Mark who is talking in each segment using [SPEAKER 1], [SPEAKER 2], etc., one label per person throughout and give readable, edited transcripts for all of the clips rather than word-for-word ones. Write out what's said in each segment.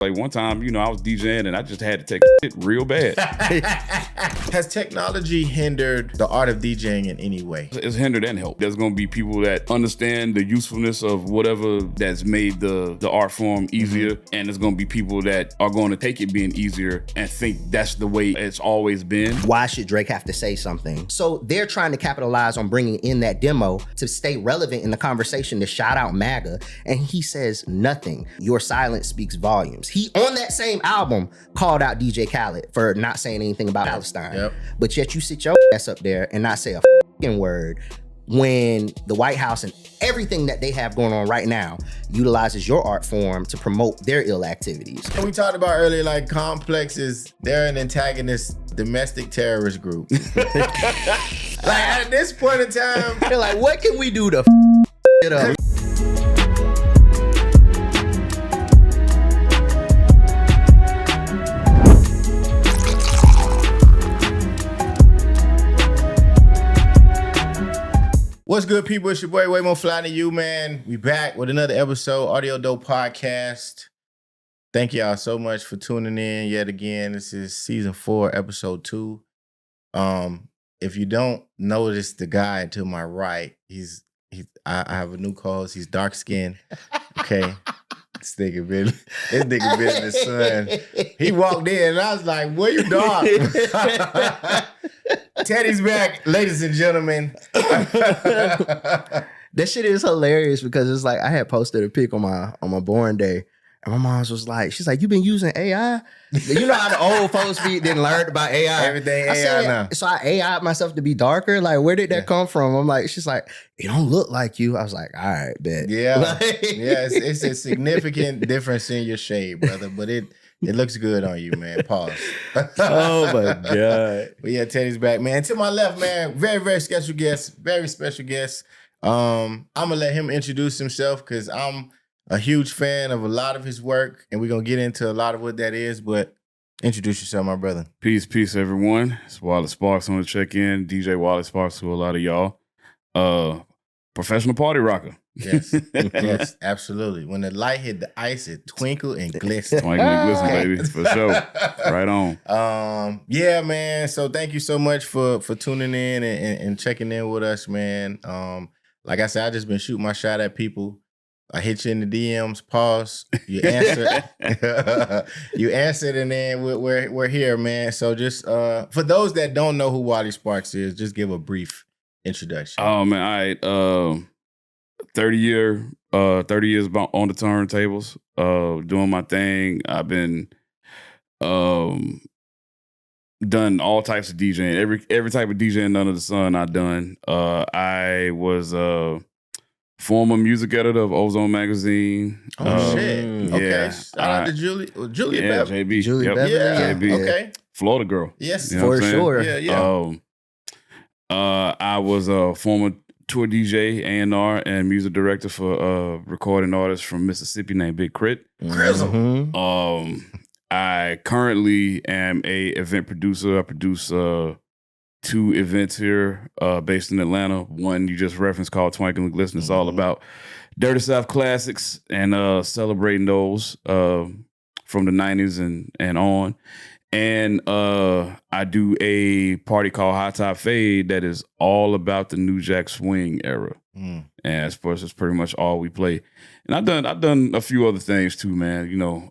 [SPEAKER 1] Like one time, I was DJing and I just had to take a shit real bad.
[SPEAKER 2] Has technology hindered the art of DJing in any way?
[SPEAKER 1] It's hindered and helped. There's going to be people that understand the usefulness of whatever that's made the art form easier. And there's going to be people that are going to take it being easier and think that's the way it's always been.
[SPEAKER 3] Why should Drake have to say something? So they're trying to capitalize on bringing in that demo to stay relevant in the conversation, to shout out MAGA. And he says nothing. Your silence speaks volumes. He, on that same album, called out DJ Khaled for not saying anything about Palestine.
[SPEAKER 2] Yep.
[SPEAKER 3] But yet you sit your ass up there and not say a fucking word when the White House and everything that they have going on right now utilizes your art form to promote their ill activities.
[SPEAKER 2] And we talked about earlier, like Complex they're an antagonist domestic terrorist group. Like at this point in time,
[SPEAKER 3] They're like, what can we do to it up?
[SPEAKER 2] What's good, people? It's your boy, Way More Fly Than You, man. We back with another episode, Audio Dope Podcast. Thank y'all so much for tuning in yet again. This is season 4, episode 2. If you don't notice the guy to my right, I have a new co-host. He's dark skinned. Okay. This nigga been in the sun. He walked in and I was like, "Where you dark?" Teddy's back, ladies and gentlemen.
[SPEAKER 3] That shit is hilarious because it's like I had posted a pic on my born day, and my mom was like, she's like, "You been using AI?" You know how the old folks didn't learn about AI.
[SPEAKER 2] Everything AI now.
[SPEAKER 3] So I AI'd myself to be darker. Like, where did that come from? I'm like, she's like, "You don't look like you." I was like, "All right, bet."
[SPEAKER 2] Yeah,
[SPEAKER 3] Like,
[SPEAKER 2] yeah. It's a significant difference in your shade, brother, but it looks good on you, man. Pause.
[SPEAKER 3] Oh my God.
[SPEAKER 2] But yeah, Teddy's back, man. To my left, man, very, very special guest. Very special guest. I'm gonna let him introduce himself because I'm a huge fan of a lot of his work, and we're gonna get into a lot of what that is, but introduce yourself, my brother.
[SPEAKER 1] Peace, everyone. It's Wallace Sparks on the check-in. DJ Wallace Sparks to a lot of y'all. Professional party rocker.
[SPEAKER 2] Yes, yes, absolutely. When the light hit the ice, it twinkled and glistened.
[SPEAKER 1] Twinkle and glisten, baby, for sure. Right on.
[SPEAKER 2] Yeah, man. So thank you so much for tuning in and checking in with us, man. Like I said, I just been shooting my shot at people. I hit you in the DMs, pause, you answered. You answered, and then we're here, man. So just for those that don't know who Wally Sparks is, just give a brief introduction.
[SPEAKER 1] Oh man, all right. 30 years on the turntables, doing my thing. I've been done all types of DJing. Every type of DJing under the sun I've done. I was former music editor of Ozone Magazine.
[SPEAKER 2] Oh shit! Okay,
[SPEAKER 1] Yeah,
[SPEAKER 2] shout out to Julia
[SPEAKER 1] yeah,
[SPEAKER 2] Beverly.
[SPEAKER 1] JB.
[SPEAKER 3] Julie
[SPEAKER 1] Yep.
[SPEAKER 3] Beverly,
[SPEAKER 2] Yeah,
[SPEAKER 1] JB.
[SPEAKER 2] okay.
[SPEAKER 1] Florida girl.
[SPEAKER 2] Yes,
[SPEAKER 1] You know what
[SPEAKER 3] For
[SPEAKER 1] I'm saying?
[SPEAKER 3] sure.
[SPEAKER 2] yeah.
[SPEAKER 1] I was a former tour DJ, A&R, and music director for a recording artist from Mississippi named Big Crit.
[SPEAKER 2] Grizzle.
[SPEAKER 3] Mhm.
[SPEAKER 1] I currently am a event producer. I produce 2 events here based in Atlanta. One you just referenced called Twinkle and Glisten. It's all about Dirty South classics and celebrating those from the 90s and on. And I do a party called High Top Fade that is all about the New Jack Swing era. And of course, it's pretty much all we play. And I've done a few other things too, man. You know,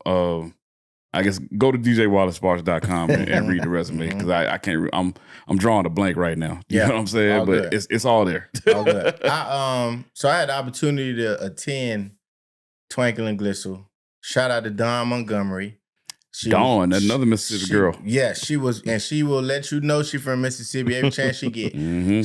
[SPEAKER 1] I guess go to djwallacesparks.com and read the resume because I can't. I'm drawing a blank right now. You know what I'm saying?
[SPEAKER 2] All
[SPEAKER 1] but
[SPEAKER 2] good.
[SPEAKER 1] it's all there.
[SPEAKER 2] All good. So I had the opportunity to attend Twinkle and Glistle. Shout out to Dawn Montgomery.
[SPEAKER 1] Dawn, another Mississippi girl.
[SPEAKER 2] Yeah, she was, and she will let you know she from Mississippi every chance she get.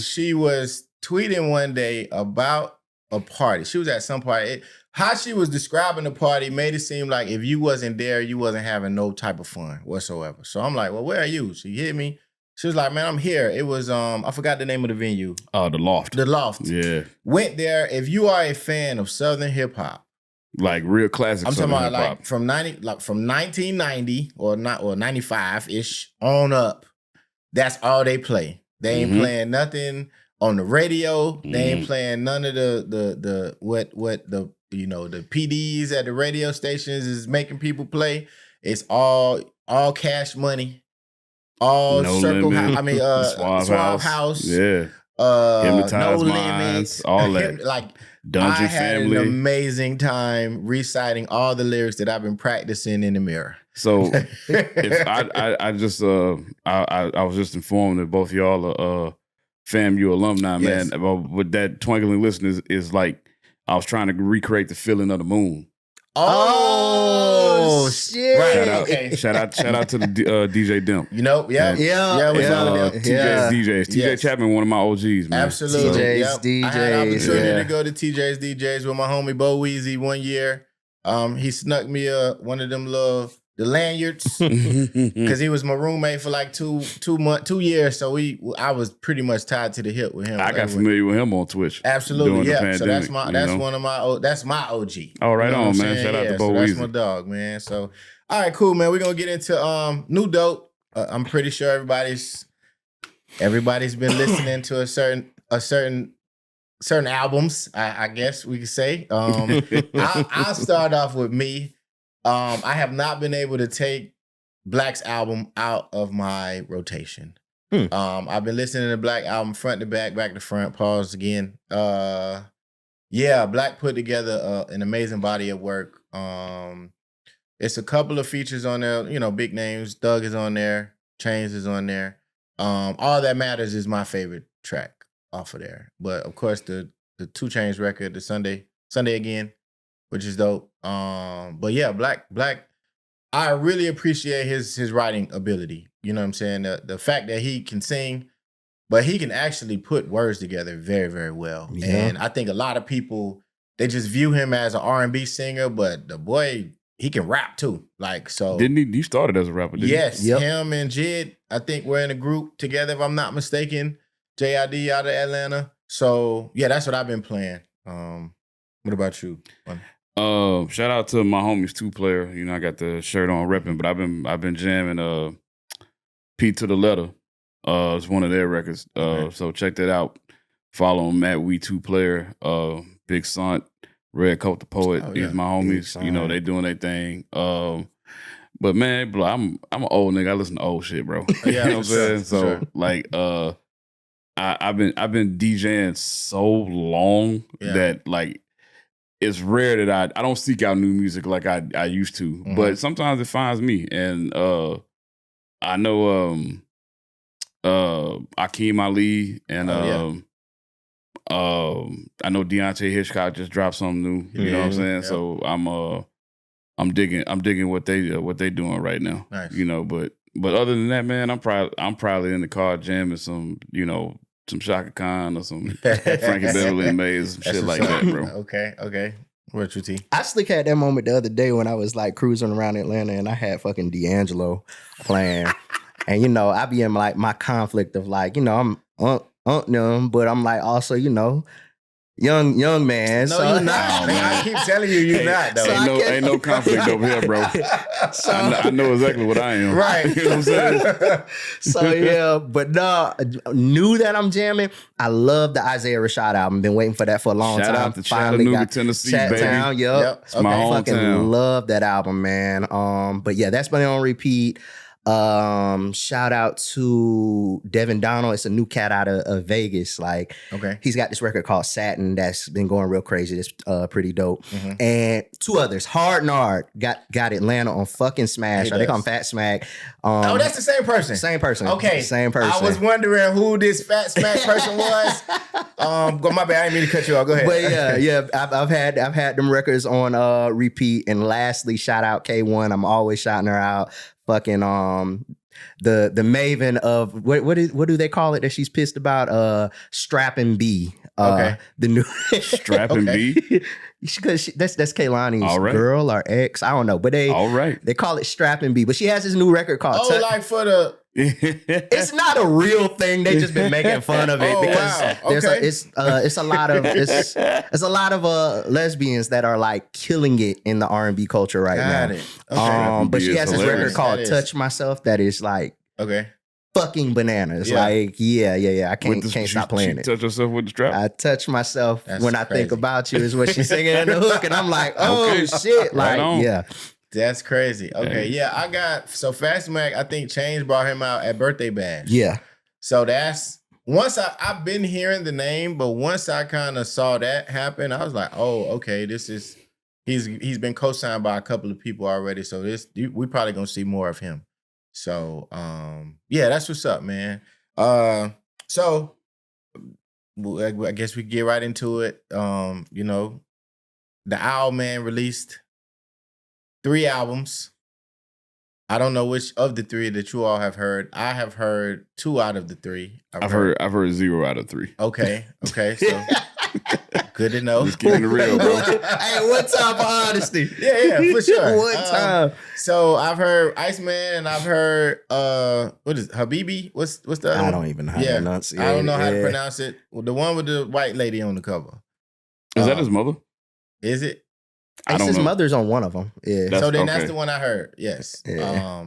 [SPEAKER 2] She was tweeting one day about a party. She was at some party. How she was describing the party made it seem like if you wasn't there, you wasn't having no type of fun whatsoever. So I'm like, well, where are you? She hit me. She was like, man, I'm here. It was, I forgot the name of the venue.
[SPEAKER 1] The Loft.
[SPEAKER 2] The Loft.
[SPEAKER 1] Yeah.
[SPEAKER 2] Went there. If you are a fan of Southern hip hop,
[SPEAKER 1] Like real classic.
[SPEAKER 2] I'm talking
[SPEAKER 1] Southern
[SPEAKER 2] about
[SPEAKER 1] hip-hop.
[SPEAKER 2] like from 1990 or 95-ish on up. That's all they play. They ain't playing nothing on the radio. They ain't playing none of the what the you know, the PDs at the radio stations is making people play. It's all cash money. All
[SPEAKER 1] No
[SPEAKER 2] circle
[SPEAKER 1] Limit,
[SPEAKER 2] I mean Suave House.
[SPEAKER 1] Yeah.
[SPEAKER 2] No
[SPEAKER 1] Hypnotized
[SPEAKER 2] Limits.
[SPEAKER 1] Minds, all that.
[SPEAKER 2] Like
[SPEAKER 1] Dungeon
[SPEAKER 2] I had
[SPEAKER 1] Family.
[SPEAKER 2] an amazing time reciting all the lyrics that I've been practicing in the mirror.
[SPEAKER 1] So if I was just informed that both y'all are FAMU alumni,
[SPEAKER 2] Yes.
[SPEAKER 1] man. But that twinkling listener is like I was trying to recreate the feeling of the moon.
[SPEAKER 3] Oh, shit.
[SPEAKER 2] Right.
[SPEAKER 1] Shout out,
[SPEAKER 2] Okay.
[SPEAKER 1] shout out to the DJ Dimp.
[SPEAKER 2] You know, yeah.
[SPEAKER 1] And-
[SPEAKER 3] Yeah,
[SPEAKER 2] what's
[SPEAKER 3] yeah.
[SPEAKER 2] up,
[SPEAKER 1] TJ's
[SPEAKER 3] Yeah.
[SPEAKER 1] DJs. TJ
[SPEAKER 2] Yes.
[SPEAKER 1] Chapman, one of my OGs, man.
[SPEAKER 2] Absolutely.
[SPEAKER 3] TJ's
[SPEAKER 2] Yep. I had an
[SPEAKER 3] DJs,
[SPEAKER 2] opportunity
[SPEAKER 3] yeah.
[SPEAKER 2] to go to TJ's DJs with my homie Bo Weezy one year. He snuck me one of them the lanyards because he was my roommate for like 2 years. So I was pretty much tied to the hip with him.
[SPEAKER 1] I got familiar with him on Twitch.
[SPEAKER 2] Absolutely,
[SPEAKER 1] during the
[SPEAKER 2] yeah. So
[SPEAKER 1] pandemic,
[SPEAKER 2] that's my OG.
[SPEAKER 1] Oh, right
[SPEAKER 2] You know
[SPEAKER 1] on,
[SPEAKER 2] what I'm
[SPEAKER 1] man.
[SPEAKER 2] saying?
[SPEAKER 1] Shout out to
[SPEAKER 2] Yeah,
[SPEAKER 1] Bo
[SPEAKER 2] so that's
[SPEAKER 1] Weezy.
[SPEAKER 2] my dog, man. So all right, cool, man. We're gonna get into new dope. I'm pretty sure everybody's been listening to a certain albums. I guess we could say. I'll start off with me. I have not been able to take Black's album out of my rotation. I've been listening to Black album front to back to front. Pause again. Yeah, Black put together an amazing body of work. It's a couple of features on there, you know, big names. Thug is on there. Chains is on there. All That Matters is my favorite track off of there. But of course, the 2 Chainz record, the Sunday Again, which is dope. But yeah, Black, I really appreciate his writing ability. You know what I'm saying? The fact that he can sing, but he can actually put words together very, very well.
[SPEAKER 3] Yeah.
[SPEAKER 2] And I think a lot of people, they just view him as an R&B singer, but the boy, he can rap too. Like, so.
[SPEAKER 1] Didn't he? He started as a rapper, didn't
[SPEAKER 2] Yes,
[SPEAKER 3] Yep.
[SPEAKER 2] him and Jid, I think we're in a group together, if I'm not mistaken. JID out of Atlanta. So yeah, that's what I've been playing. What about you?
[SPEAKER 1] Shout out to my homies 2-player. You know, I got the shirt on repping, but I've been jamming Pete to the Letter. It's one of their records.
[SPEAKER 2] Okay.
[SPEAKER 1] So check that out. Follow him at We 2-player. Big Sant, Red Coat the Poet.
[SPEAKER 2] Oh,
[SPEAKER 1] These
[SPEAKER 2] yeah.
[SPEAKER 1] my
[SPEAKER 3] Big
[SPEAKER 1] homies. You know,
[SPEAKER 3] Sant.
[SPEAKER 1] they doing their thing. But man, bro, I'm an old nigga. I listen to old shit, bro.
[SPEAKER 2] Yeah,
[SPEAKER 1] You know what I'm
[SPEAKER 2] for sure,
[SPEAKER 1] saying?
[SPEAKER 2] for
[SPEAKER 1] So
[SPEAKER 2] sure.
[SPEAKER 1] like I've been DJing so long
[SPEAKER 2] Yeah.
[SPEAKER 1] that like it's rare that I don't seek out new music like I used to,
[SPEAKER 2] Mhm.
[SPEAKER 1] but sometimes it finds me. And I know Akeem Ali and
[SPEAKER 2] Oh,
[SPEAKER 1] I know Deontay Hitchcock just dropped something new. You know what I'm
[SPEAKER 2] Mhm.
[SPEAKER 1] saying?
[SPEAKER 2] Yep.
[SPEAKER 1] So I'm digging what they doing right now.
[SPEAKER 2] Nice.
[SPEAKER 1] You know, but other than that, man, I'm probably in the car jamming some, you know, some Shaka Khan or some Frankie Beverly and Mays, some
[SPEAKER 2] That's
[SPEAKER 1] shit like
[SPEAKER 2] what's
[SPEAKER 1] that,
[SPEAKER 2] up.
[SPEAKER 1] bro.
[SPEAKER 2] Okay. What you T?
[SPEAKER 3] I slick had that moment the other day when I was like cruising around Atlanta and I had fucking D'Angelo playing. And you know, I be in like my conflict of like, you know, I'm them, but I'm like also, you know, young man.
[SPEAKER 2] No,
[SPEAKER 3] so,
[SPEAKER 2] you're not. Man, I keep telling you, you're not though.
[SPEAKER 3] So I can't-
[SPEAKER 1] Ain't no conflict over here, bro.
[SPEAKER 3] So-
[SPEAKER 1] I know exactly what I am.
[SPEAKER 2] Right.
[SPEAKER 1] You know what I'm saying?
[SPEAKER 3] So yeah, but no, knew that I'm jamming. I love the Isaiah Rashad album. Been waiting for that for a long
[SPEAKER 1] Shout
[SPEAKER 3] time.
[SPEAKER 1] out to Chattanooga, Tennessee, baby.
[SPEAKER 3] Chattown, yep.
[SPEAKER 1] It's my
[SPEAKER 3] Fucking
[SPEAKER 1] hometown.
[SPEAKER 3] love that album, man. But yeah, that's been on repeat. Shout out to Devin Donald. It's a new cat out of Vegas. Like
[SPEAKER 2] Okay.
[SPEAKER 3] he's got this record called Satin that's been going real crazy. That's pretty dope.
[SPEAKER 2] Mhm.
[SPEAKER 3] And 2 others, Hard Nard got Atlanta on fucking Smash.
[SPEAKER 2] He
[SPEAKER 3] Or they call him
[SPEAKER 2] does.
[SPEAKER 3] Fat Smack.
[SPEAKER 2] Oh, that's the same person.
[SPEAKER 3] Same person.
[SPEAKER 2] Okay.
[SPEAKER 3] Same person.
[SPEAKER 2] I was wondering who this Fat Smack person was. My bad. I didn't mean to cut you off. Go ahead.
[SPEAKER 3] But yeah, I've had them records on repeat. And lastly, shout out K1. I'm always shouting her out. Fucking the maven of what do they call it that she's pissed about? Strappin' B.
[SPEAKER 2] Okay.
[SPEAKER 3] The new
[SPEAKER 1] Strapping
[SPEAKER 2] Okay.
[SPEAKER 1] B.
[SPEAKER 3] Because that's Kaylani's
[SPEAKER 1] All right.
[SPEAKER 3] girl or ex. I don't know, but
[SPEAKER 1] All right.
[SPEAKER 3] they call it Strappin' B. But she has this new record called.
[SPEAKER 2] Oh, like for the
[SPEAKER 3] It's not a real thing. They just been making fun of it
[SPEAKER 2] Oh,
[SPEAKER 3] because
[SPEAKER 2] wow.
[SPEAKER 3] there's
[SPEAKER 2] Okay.
[SPEAKER 3] it's a lot of it's a lot of lesbians that are like killing it in the R&B culture right
[SPEAKER 2] got
[SPEAKER 3] now.
[SPEAKER 2] it. Okay.
[SPEAKER 3] But she
[SPEAKER 1] Is
[SPEAKER 3] has this
[SPEAKER 1] hilarious.
[SPEAKER 3] record called
[SPEAKER 2] That is.
[SPEAKER 3] "Touch Myself" that is like
[SPEAKER 2] Okay.
[SPEAKER 3] fucking bananas.
[SPEAKER 2] Yeah.
[SPEAKER 3] Like, yeah. I can't stop playing it.
[SPEAKER 1] Touch yourself with the strap.
[SPEAKER 3] I touch myself
[SPEAKER 2] That's
[SPEAKER 3] when I
[SPEAKER 2] crazy.
[SPEAKER 3] think about you is what she's singing in the hook, and I'm like, oh shit, like,
[SPEAKER 1] on.
[SPEAKER 3] yeah.
[SPEAKER 2] That's crazy. Okay,
[SPEAKER 1] Hey.
[SPEAKER 2] yeah, I got so Fast Mac. I think Change brought him out at Birthday Bash.
[SPEAKER 3] Yeah.
[SPEAKER 2] So that's once I've been hearing the name, but once I kind of saw that happen, I was like, oh, okay, this is he's been co-signed by a couple of people already. So we probably gonna see more of him. So yeah, that's what's up, man. So I guess we get right into it. You know, the Owl Man released 3 albums. I don't know which of the 3 that you all have heard. I have heard 2 out of the 3.
[SPEAKER 1] I've heard 0 out of 3.
[SPEAKER 2] Okay, so good to know.
[SPEAKER 1] Just keeping it real, bro.
[SPEAKER 3] Hey, one time for honesty.
[SPEAKER 2] Yeah, for sure.
[SPEAKER 3] One time.
[SPEAKER 2] So I've heard Iceman and I've heard what is it, Habibi? What's the other
[SPEAKER 3] I
[SPEAKER 2] one?
[SPEAKER 3] don't even know how to pronounce it.
[SPEAKER 2] I don't know how to pronounce it. The one with the white lady on the cover.
[SPEAKER 1] Is that his mother?
[SPEAKER 2] Is it?
[SPEAKER 1] I don't
[SPEAKER 3] His
[SPEAKER 1] know.
[SPEAKER 3] mother's on one of them. Yeah.
[SPEAKER 1] That's-
[SPEAKER 2] So then
[SPEAKER 1] okay.
[SPEAKER 2] that's the one I heard. Yes.
[SPEAKER 3] Yeah.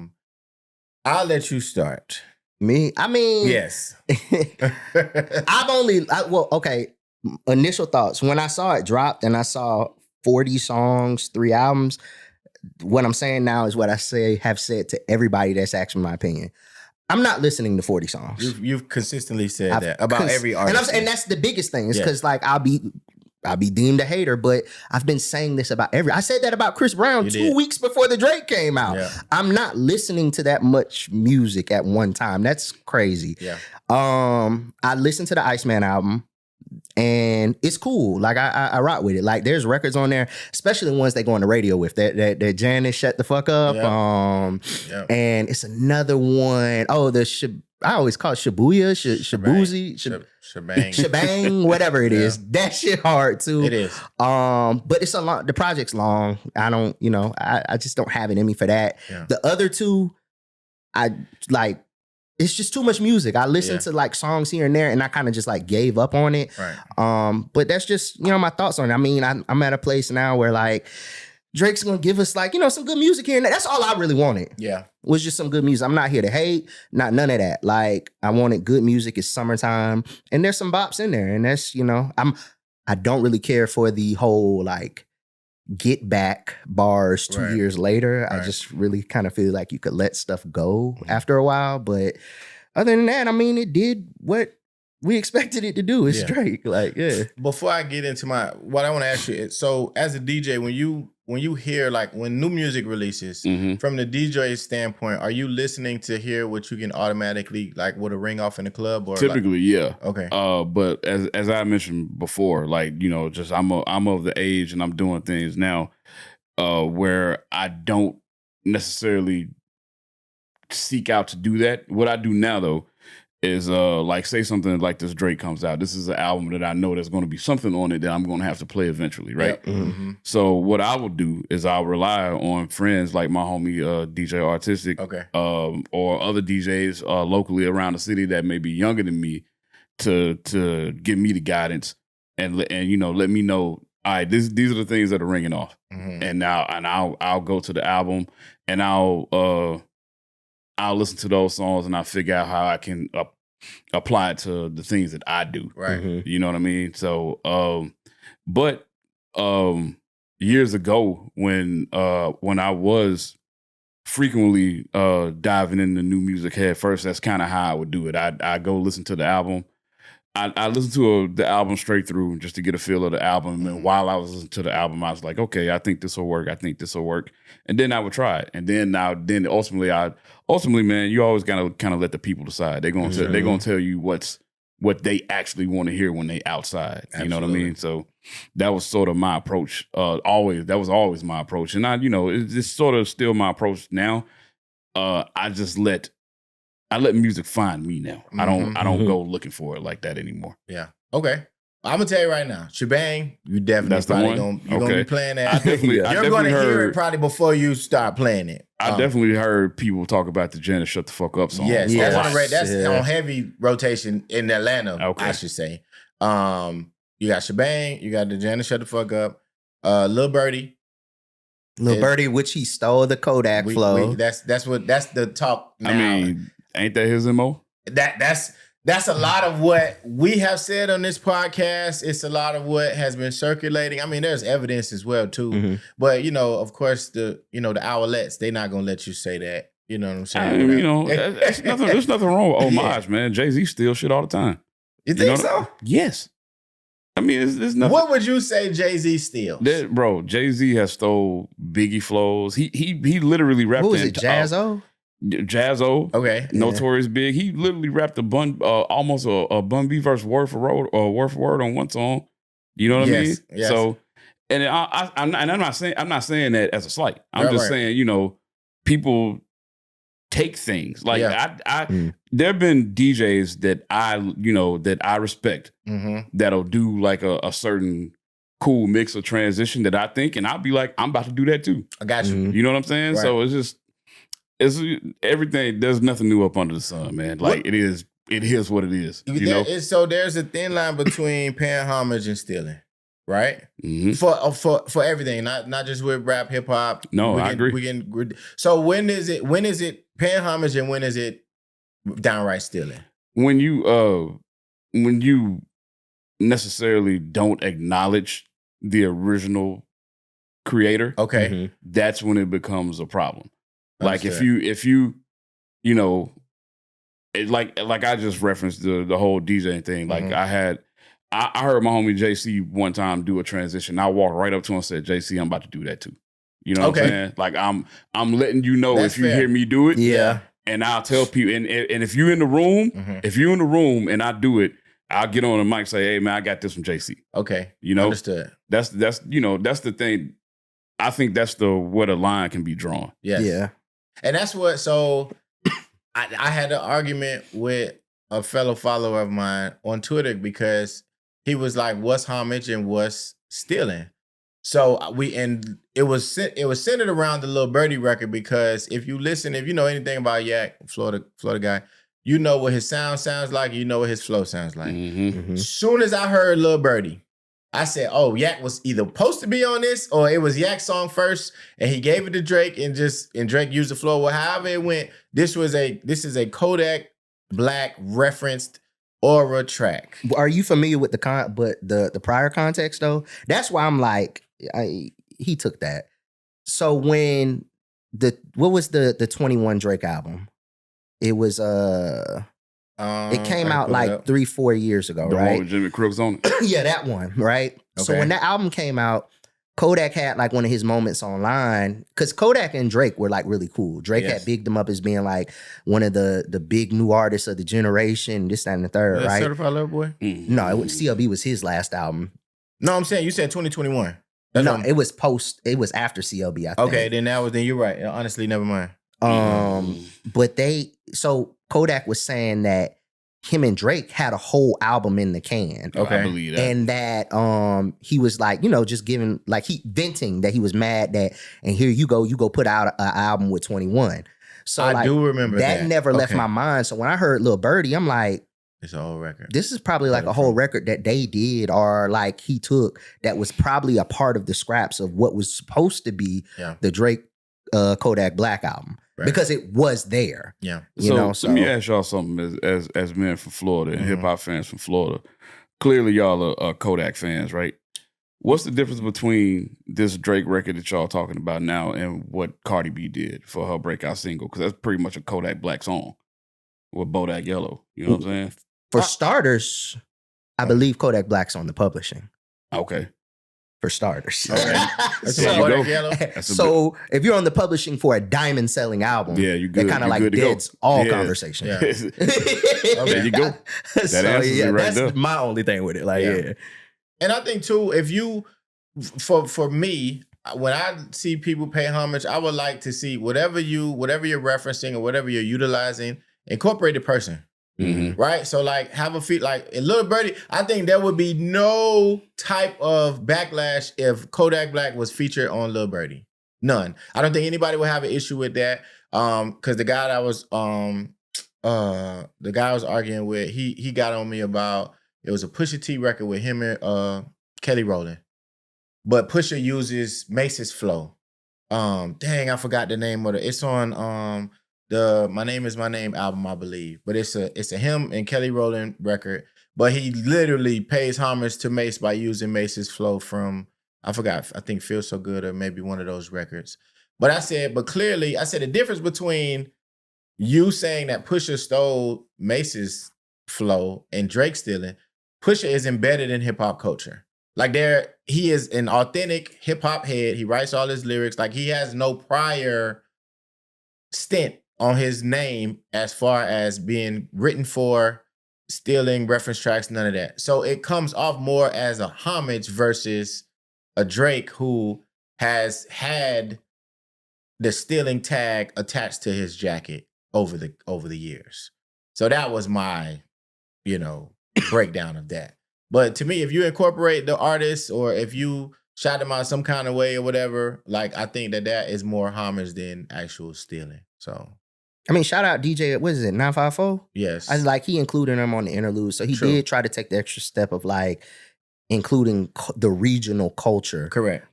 [SPEAKER 2] I'll let you start.
[SPEAKER 3] Me? I mean,
[SPEAKER 2] Yes.
[SPEAKER 3] okay. Initial thoughts. When I saw it dropped and I saw 40 songs, 3 albums, what I'm saying now is what I have said to everybody that's asking my opinion. I'm not listening to 40 songs.
[SPEAKER 2] You've consistently said that about every
[SPEAKER 3] and
[SPEAKER 2] artist.
[SPEAKER 3] and that's the biggest thing. Is
[SPEAKER 2] Yeah.
[SPEAKER 3] because like I'll be deemed a hater, but I've been saying this about I said that about Chris Brown
[SPEAKER 2] You
[SPEAKER 3] 2
[SPEAKER 2] did.
[SPEAKER 3] weeks before the Drake came out.
[SPEAKER 2] Yeah.
[SPEAKER 3] I'm not listening to that much music at one time. That's crazy.
[SPEAKER 2] Yeah.
[SPEAKER 3] I listened to the Iceman album and it's cool. Like I rock with it. Like there's records on there, especially the ones they go on the radio with. That Janice Shut the Fuck Up.
[SPEAKER 2] Yeah.
[SPEAKER 3] And it's another one. Oh, I always call it Shibuya, Shabuzi,
[SPEAKER 2] Shebang.
[SPEAKER 3] Shebang, whatever it is. That shit hard too.
[SPEAKER 2] It is.
[SPEAKER 3] But it's a long. The project's long. I don't, I just don't have it in me for that.
[SPEAKER 2] Yeah.
[SPEAKER 3] The other 2, I like. It's just too much music. I listened to like songs here and there, and I kind of just like gave up on it.
[SPEAKER 2] Right.
[SPEAKER 3] But that's just my thoughts on it. I mean, I'm at a place now where like Drake's gonna give us like some good music here and there. That's all I really wanted.
[SPEAKER 2] Yeah.
[SPEAKER 3] Was just some good music. I'm not here to hate, none of that. Like I wanted good music. It's summertime, and there's some bops in there, and that's I don't really care for the whole like get back bars 2
[SPEAKER 2] Right.
[SPEAKER 3] years later.
[SPEAKER 2] Right.
[SPEAKER 3] I just really kind of feel like you could let stuff go after a while. But other than that, I mean, it did what we expected it to do. It's
[SPEAKER 2] Yeah.
[SPEAKER 3] Drake. Like, yeah.
[SPEAKER 2] Before I get into what I want to ask you is, so as a DJ, when you hear like when new music releases,
[SPEAKER 1] Mhm.
[SPEAKER 2] from the DJ standpoint, are you listening to hear what you can automatically like with a ring off in the club or
[SPEAKER 1] Typically, yeah.
[SPEAKER 2] Okay.
[SPEAKER 1] But as I mentioned before, like just I'm of the age and I'm doing things now, where I don't necessarily seek out to do that. What I do now though is like say something like this Drake comes out. This is an album that I know there's going to be something on it that I'm going to have to play eventually, right?
[SPEAKER 2] Yep. Mm-hmm.
[SPEAKER 1] So what I will do is I'll rely on friends like my homie DJ Artistic,
[SPEAKER 2] Okay.
[SPEAKER 1] or other DJs locally around the city that may be younger than me to give me the guidance and let me know. All right, these are the things that are ringing off,
[SPEAKER 2] Mm-hmm.
[SPEAKER 1] and I'll go to the album and I'll listen to those songs and I'll figure out how I can apply it to the things that I do.
[SPEAKER 2] Right.
[SPEAKER 3] Mhm.
[SPEAKER 1] You know what I mean? So, but years ago when I was frequently diving into new music head first, that's kind of how I would do it. I go listen to the album. I listened to the album straight through just to get a feel of the album. And while I was listening to the album, I was like, okay, I think this will work. I think this will work. And then I would try it. And then ultimately, man, you always gotta kind of let the people decide. They're gonna tell you what they actually want to hear when they outside. You know what I
[SPEAKER 2] Absolutely.
[SPEAKER 1] mean? So that was sort of my approach. That was always my approach. And it's sort of still my approach now. I let music find me now. I don't go looking for it like that anymore.
[SPEAKER 2] Yeah. Okay. I'm gonna tell you right now, Shebang, you definitely
[SPEAKER 1] That's the
[SPEAKER 2] probably
[SPEAKER 1] one?
[SPEAKER 2] gonna
[SPEAKER 1] Okay.
[SPEAKER 2] be playing that.
[SPEAKER 1] I definitely
[SPEAKER 2] You're gonna hear
[SPEAKER 1] heard.
[SPEAKER 2] it probably before you start playing it.
[SPEAKER 1] I definitely heard people talk about the Janet Shut the Fuck Up song.
[SPEAKER 2] Yes,
[SPEAKER 3] Yeah.
[SPEAKER 2] that's
[SPEAKER 3] Yeah.
[SPEAKER 2] on heavy rotation in Atlanta.
[SPEAKER 1] Okay.
[SPEAKER 2] I should say. You got Shebang, you got the Janet Shut the Fuck Up, Lil Birdie.
[SPEAKER 3] Lil Birdie, which he stole the Kodak flow.
[SPEAKER 2] That's the talk now.
[SPEAKER 1] I mean, Ain't that his MO?
[SPEAKER 2] That's a lot of what we have said on this podcast. It's a lot of what has been circulating. I mean, there's evidence as well too.
[SPEAKER 3] Mm-hmm.
[SPEAKER 2] But of course, the outlets, they're not gonna let you say that. You know what I'm saying?
[SPEAKER 1] I mean, there's nothing wrong with Homage, man. Jay-Z steals shit all the time.
[SPEAKER 2] You think so?
[SPEAKER 1] Yes. I mean, there's nothing.
[SPEAKER 2] What would you say Jay-Z steals?
[SPEAKER 1] Bro, Jay-Z has stole Biggie flows. He literally rapped.
[SPEAKER 3] Who was it? Jazzo?
[SPEAKER 1] Jazzo.
[SPEAKER 2] Okay.
[SPEAKER 1] Notorious Big. He literally rapped almost a Bun B verse word for word on one song. You know what I mean?
[SPEAKER 2] Yes.
[SPEAKER 1] So, and I'm not saying that as a slight. I'm just saying, people take things like there have been DJs that I respect that'll do like a certain cool mix or transition that I think, and I'll be like, I'm about to do that too.
[SPEAKER 2] I got you.
[SPEAKER 1] You know what I'm saying?
[SPEAKER 2] Right.
[SPEAKER 1] So it's everything. There's nothing new up under the sun, man. Like it is what it is.
[SPEAKER 2] So there's a thin line between paying homage and stealing, right?
[SPEAKER 1] Mm-hmm.
[SPEAKER 2] For everything, not just with rap, hip hop.
[SPEAKER 1] No, I agree.
[SPEAKER 2] So when is it paying homage and when is it downright stealing?
[SPEAKER 1] When you necessarily don't acknowledge the original creator,
[SPEAKER 2] okay,
[SPEAKER 1] that's when it becomes a problem. Like
[SPEAKER 2] Understood.
[SPEAKER 1] if you like I just referenced the whole DJing thing. Like I heard my homie JC one time do a transition. I walked right up to him and said, JC, I'm about to do that too. You know what I'm saying? Like I'm letting you know
[SPEAKER 2] That's
[SPEAKER 1] if you
[SPEAKER 2] fair.
[SPEAKER 1] hear me do it.
[SPEAKER 3] Yeah.
[SPEAKER 1] And I'll tell people, and if you're in the room, and I do it, I'll get on the mic and say, hey man, I got this from JC.
[SPEAKER 2] Okay.
[SPEAKER 1] Understood. That's that's the thing. I think that's where the line can be drawn.
[SPEAKER 2] Yes.
[SPEAKER 3] Yeah.
[SPEAKER 2] And that's what, so I had an argument with a fellow follower of mine on Twitter because he was like, what's homage and what's stealing? So it was centered around the Lil Birdie record because if you know anything about Yak, Florida guy, you know what his sound sounds like, you know what his flow sounds like. Soon as I heard Lil Birdie, I said, oh, Yak was either supposed to be on this or it was Yak's song first and he gave it to Drake and Drake used the flow. Well, however it went, this is a Kodak Black referenced aura track.
[SPEAKER 3] Are you familiar with the prior context though? That's why I'm like, he took that. So when what was the 21 Drake album? It was it came out like 3-4 years ago,
[SPEAKER 1] The
[SPEAKER 3] right?
[SPEAKER 1] one with Jimmy Crooks on it.
[SPEAKER 3] Yeah, that one, right?
[SPEAKER 2] Okay.
[SPEAKER 3] So when that album came out, Kodak had like one of his moments online because Kodak and Drake were like really cool. Drake had bigged them up as being like one of the big new artists of the generation, this, that, and the third, right?
[SPEAKER 2] Certified Lover Boy?
[SPEAKER 3] No, CLB was his last album.
[SPEAKER 2] No, I'm saying you said 2021.
[SPEAKER 3] It was after CLB, I think.
[SPEAKER 2] Okay, then you're right. Honestly, never mind.
[SPEAKER 3] But so Kodak was saying that him and Drake had a whole album in the can.
[SPEAKER 2] Okay.
[SPEAKER 1] I believe that.
[SPEAKER 3] And that he was like, just giving, like he venting that he was mad that, and here you go put out an album with 21. So
[SPEAKER 2] I do remember that.
[SPEAKER 3] That never left my mind. So when I heard Lil Birdie, I'm like,
[SPEAKER 2] it's a whole record.
[SPEAKER 3] this is probably like a whole record that they did or like he took that was probably a part of the scraps of what was supposed to be the Drake Kodak Black album. Right. Because it was there.
[SPEAKER 2] Yeah.
[SPEAKER 3] So
[SPEAKER 1] let me ask y'all something as men from Florida and hip hop fans from Florida. Clearly y'all are Kodak fans, right? What's the difference between this Drake record that y'all talking about now and what Cardi B did for her breakout single? Because that's pretty much a Kodak Black song with Bodak Yellow. You know what I'm saying?
[SPEAKER 3] For starters, I believe Kodak Black's on the publishing.
[SPEAKER 1] Okay.
[SPEAKER 3] For starters.
[SPEAKER 2] Okay.
[SPEAKER 3] So if you're on the publishing for a diamond selling album,
[SPEAKER 1] you good.
[SPEAKER 3] That kind of like deads all conversation.
[SPEAKER 2] Yeah.
[SPEAKER 1] There you go.
[SPEAKER 3] That's my only thing with it. Like,
[SPEAKER 2] And I think too, if you, for me, when I see people pay homage, I would like to see whatever you're referencing or whatever you're utilizing, incorporate the person. Right? So like have a feat like in Lil Birdie, I think there would be no type of backlash if Kodak Black was featured on Lil Birdie. None. I don't think anybody would have an issue with that. Cause the guy I was arguing with, he got on me about it was a Pusha T record with him and Kelly Rowland. But Pusha uses Mace's flow. Dang, I forgot the name of it. It's on the My Name Is My Name album, I believe. But it's a him and Kelly Rowland record. But he literally pays homage to Mace by using Mace's flow from, I forgot, I think Feel So Good or maybe one of those records. But clearly, I said the difference between you saying that Pusha stole Mace's flow and Drake stealing, Pusha is embedded in hip hop culture. Like he is an authentic hip hop head. He writes all his lyrics. Like he has no prior stint on his name as far as being written for, stealing reference tracks, none of that. So it comes off more as a homage versus a Drake who has had the stealing tag attached to his jacket over the years. So that was my, breakdown of that. But to me, if you incorporate the artist or if you shout them out some kind of way or whatever, like I think that is more homage than actual stealing. So
[SPEAKER 3] I mean, shout out DJ, what is it, 954?
[SPEAKER 2] yes.
[SPEAKER 3] I was like, he included him on the interlude. So he
[SPEAKER 2] True.
[SPEAKER 3] did try to take the extra step of like including the regional culture.
[SPEAKER 2] Correct.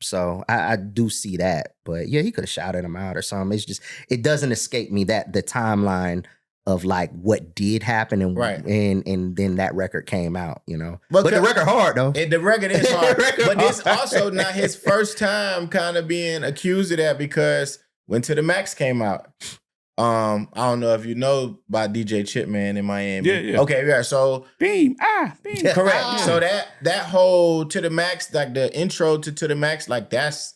[SPEAKER 3] So I do see that. But yeah, he could have shouted him out or something. It's just, it doesn't escape me that the timeline of like what did happen and
[SPEAKER 2] right.
[SPEAKER 3] and then that record came out,
[SPEAKER 2] But
[SPEAKER 3] the record hard though.
[SPEAKER 2] The record is hard. But it's also not his first time kind of being accused of that because when To The Max came out, I don't know if you know about DJ Chipman in Miami.
[SPEAKER 1] Yeah.
[SPEAKER 2] Okay, yeah. So
[SPEAKER 1] beam.
[SPEAKER 2] Correct. So that whole To The Max, like the intro to The Max, like that's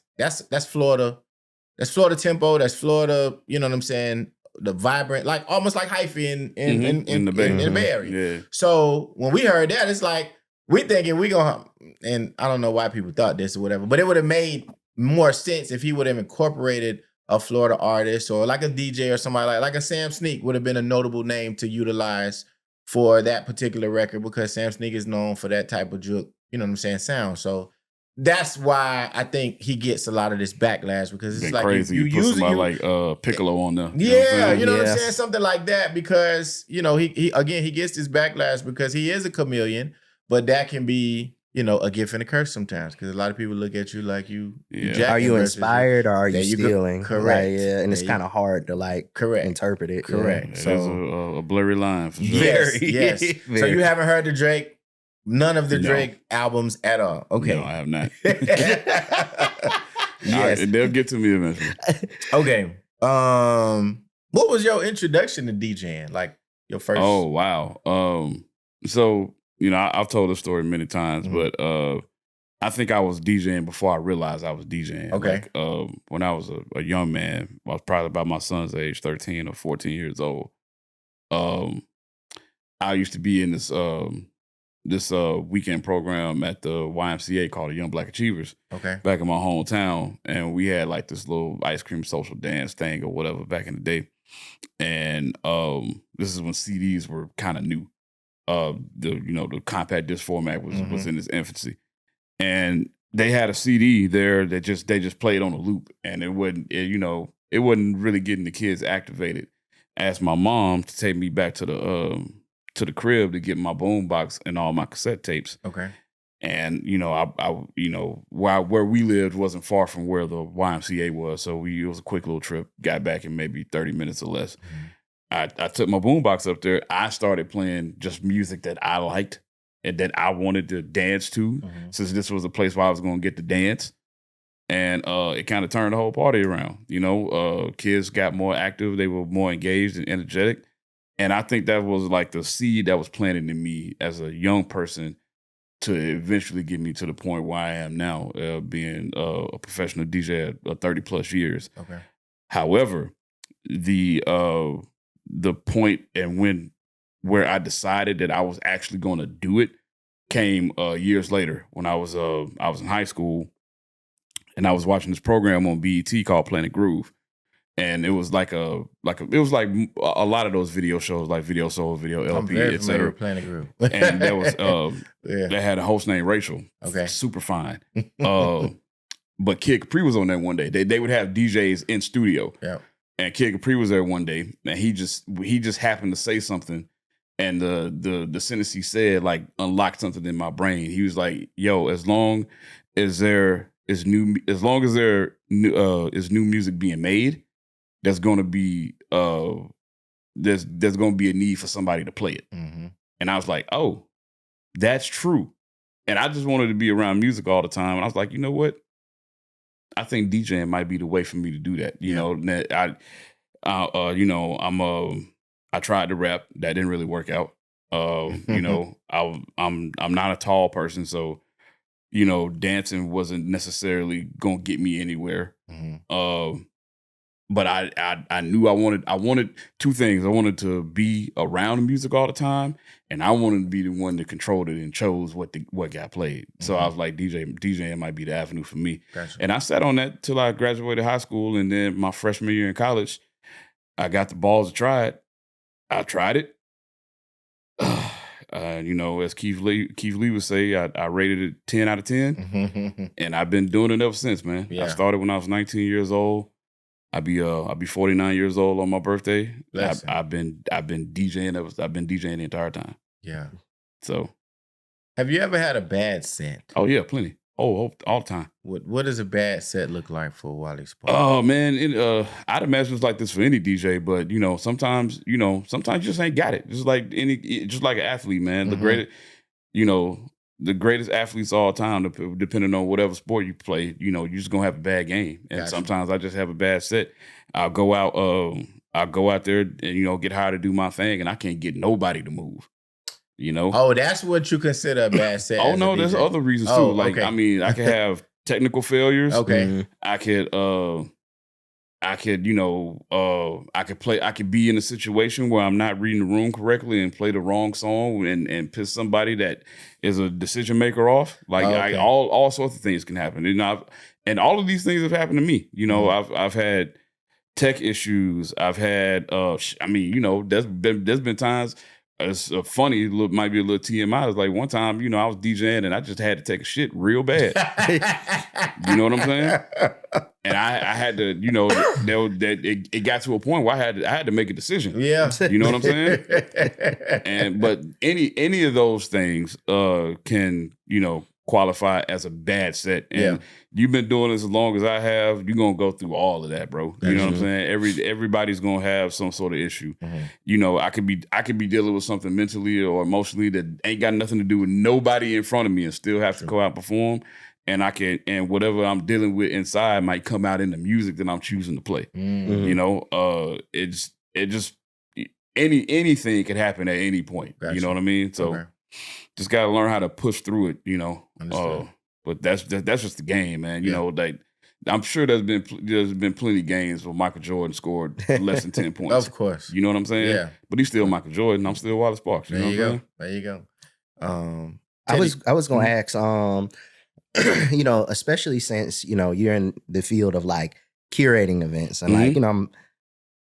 [SPEAKER 2] Florida. That's Florida tempo. That's Florida. You know what I'm saying? The vibrant, like almost like hyphy in the Bay Area.
[SPEAKER 1] Yeah.
[SPEAKER 2] So when we heard that, it's like we thinking we gonna, and I don't know why people thought this or whatever, but it would have made more sense if he would have incorporated a Florida artist or like a DJ or somebody like a Sam Sneak would have been a notable name to utilize for that particular record because Sam Sneak is known for that type of juke, you know what I'm saying, sound. So that's why I think he gets a lot of this backlash because it's like
[SPEAKER 1] crazy. You put somebody like Piccolo on there.
[SPEAKER 2] Yeah, you know what I'm saying? Something like that because, he gets this backlash because he is a chameleon, but that can be, a gift and a curse sometimes because a lot of people look at you like you jacking.
[SPEAKER 3] Are you inspired or are you stealing?
[SPEAKER 2] Correct.
[SPEAKER 3] Like, yeah, and it's kind of hard to like interpret it.
[SPEAKER 2] Correct.
[SPEAKER 1] Yeah.
[SPEAKER 2] So
[SPEAKER 1] a blurry line for sure.
[SPEAKER 2] Yes.
[SPEAKER 3] Very.
[SPEAKER 2] So you haven't heard the Drake? None of the Drake albums at all. Okay.
[SPEAKER 1] No, I have not.
[SPEAKER 2] Yes.
[SPEAKER 1] They'll get to me eventually.
[SPEAKER 2] Okay. What was your introduction to DJing? Like your first?
[SPEAKER 1] Oh, wow. So, I've told this story many times, but I think I was DJing before I realized I was DJing.
[SPEAKER 2] Okay.
[SPEAKER 1] Like, when I was a young man, I was probably about my son's age, 13 or 14 years old. I used to be in this weekend program at the YMCA called the Young Black Achievers.
[SPEAKER 2] Okay.
[SPEAKER 1] Back in my hometown. And we had like this little ice cream social dance thing or whatever back in the day. And this is when CDs were kind of new. The compact disc format was in its infancy. And they had a CD there that they just played on a loop. And it wasn't really getting the kids activated. I asked my mom to take me back to the crib to get my boombox and all my cassette tapes.
[SPEAKER 2] Okay.
[SPEAKER 1] And, where we lived wasn't far from where the YMCA was. So it was a quick little trip, got back in maybe 30 minutes or less.
[SPEAKER 2] Mm-hmm.
[SPEAKER 1] I took my boombox up there. I started playing just music that I liked and that I wanted to dance to, since this was a place where I was going to get to dance. And it kind of turned the whole party around. Kids got more active. They were more engaged and energetic. And I think that was like the seed that was planted in me as a young person to eventually get me to the point where I am now, being a professional DJ at 30 plus years.
[SPEAKER 2] Okay.
[SPEAKER 1] However, the point and where I decided that I was actually going to do it came years later when I was in high school and I was watching this program on BET called Planet Groove. And it was like a lot of those video shows like Video Soul, Video LP, etc.
[SPEAKER 2] Planet Groove.
[SPEAKER 1] And there was they had a host named Rachel.
[SPEAKER 2] Okay.
[SPEAKER 1] Super fine. But Kid Capri was on there one day. They would have DJs in studio.
[SPEAKER 2] Yeah.
[SPEAKER 1] And Kid Capri was there one day, and he just happened to say something, and the sentence he said like unlocked something in my brain. He was like, "Yo, as long as there is new music being made, there's going to be there's going to be a need for somebody to play it.
[SPEAKER 2] Mm-hmm.
[SPEAKER 1] And I was like, oh, that's true. And I just wanted to be around music all the time. And I was like, you know what? I think DJing might be the way for me to do that. You know, I tried to rap. That didn't really work out. You know, I'm not a tall person, so you know, dancing wasn't necessarily gonna get me anywhere.
[SPEAKER 2] Mm-hmm.
[SPEAKER 1] But I knew I wanted two things. I wanted to be around the music all the time, and I wanted to be the one that controlled it and chose what got played. So I was like, DJing might be the avenue for me.
[SPEAKER 2] Gotcha.
[SPEAKER 1] And I sat on that till I graduated high school, and then my freshman year in college, I got the balls to try it. I tried it. You know, as Keith Lee would say, I rated it 10 out of 10, and I've been doing it ever since, man.
[SPEAKER 2] Yeah.
[SPEAKER 1] I started when I was 19 years old. I'll be 49 years old on my birthday. I've been DJing. I've been DJing the entire time.
[SPEAKER 2] Yeah.
[SPEAKER 1] So,
[SPEAKER 2] have you ever had a bad set?
[SPEAKER 1] oh yeah, plenty. Oh, all the time.
[SPEAKER 2] What does a bad set look like for Wally Sparks?
[SPEAKER 1] Oh man, I'd imagine it's like this for any DJ, but you know, sometimes you just ain't got it. Just like an athlete, man. The greatest athletes of all time, depending on whatever sport you play, you know, you're just gonna have a bad game. And sometimes I just have a bad set. I'll go out there and, you know, get hired to do my thing, and I can't get nobody to move. You know?
[SPEAKER 2] Oh, that's what you consider a bad set.
[SPEAKER 1] Oh no, there's other reasons too. Like, okay. I mean, I could have technical failures.
[SPEAKER 2] Okay.
[SPEAKER 1] I could be in a situation where I'm not reading the room correctly and play the wrong song and piss somebody that is a decision maker off. Like all sorts of things can happen. And all of these things have happened to me. You know, I've had tech issues. I've had you know, there's been times. It's funny, might be a little TMI. It's like one time, you know, I was DJing and I just had to take a shit real bad. You know what I'm saying? And I had to, you know, it got to a point where I had to make a decision.
[SPEAKER 2] Yeah,
[SPEAKER 1] you know what I'm saying? But any of those things can, you know, qualify as a bad set. And you've been doing this as long as I have. You're gonna go through all of that, bro. You know what I'm saying? Everybody's gonna have some sort of issue. You know, I could be dealing with something mentally or emotionally that ain't got nothing to do with nobody in front of me and still have to go out and perform. And whatever I'm dealing with inside might come out in the music that I'm choosing to play. You know, anything could happen at any point. You know what I mean? So just gotta learn how to push through it, you know. But that's just the game, man. You know, like I'm sure there's been plenty of games where Michael Jordan scored less than 10 points.
[SPEAKER 2] Of course.
[SPEAKER 1] You know what I'm saying? Yeah. But he's still Michael Jordan. I'm still Wally Sparks. You know what I'm saying?
[SPEAKER 2] There you go.
[SPEAKER 3] I was gonna ask, you know, especially since, you know, you're in the field of like curating events and like, you know,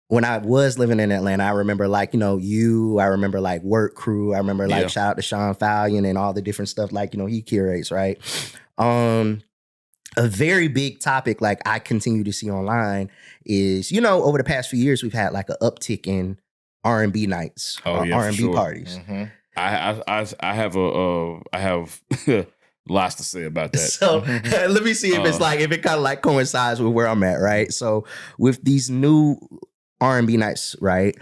[SPEAKER 3] when I was living in Atlanta, I remember like, you know, I remember like Work Crew. I remember like shout out to Sean Fallion and all the different stuff like, you know, he curates, right? A very big topic like I continue to see online is, you know, over the past few years, we've had like an uptick in R&B nights, R&B parties.
[SPEAKER 1] I have lots to say about that.
[SPEAKER 3] So let me see if it's like, if it kind of like coincides with where I'm at, right? So with these new R&B nights, right?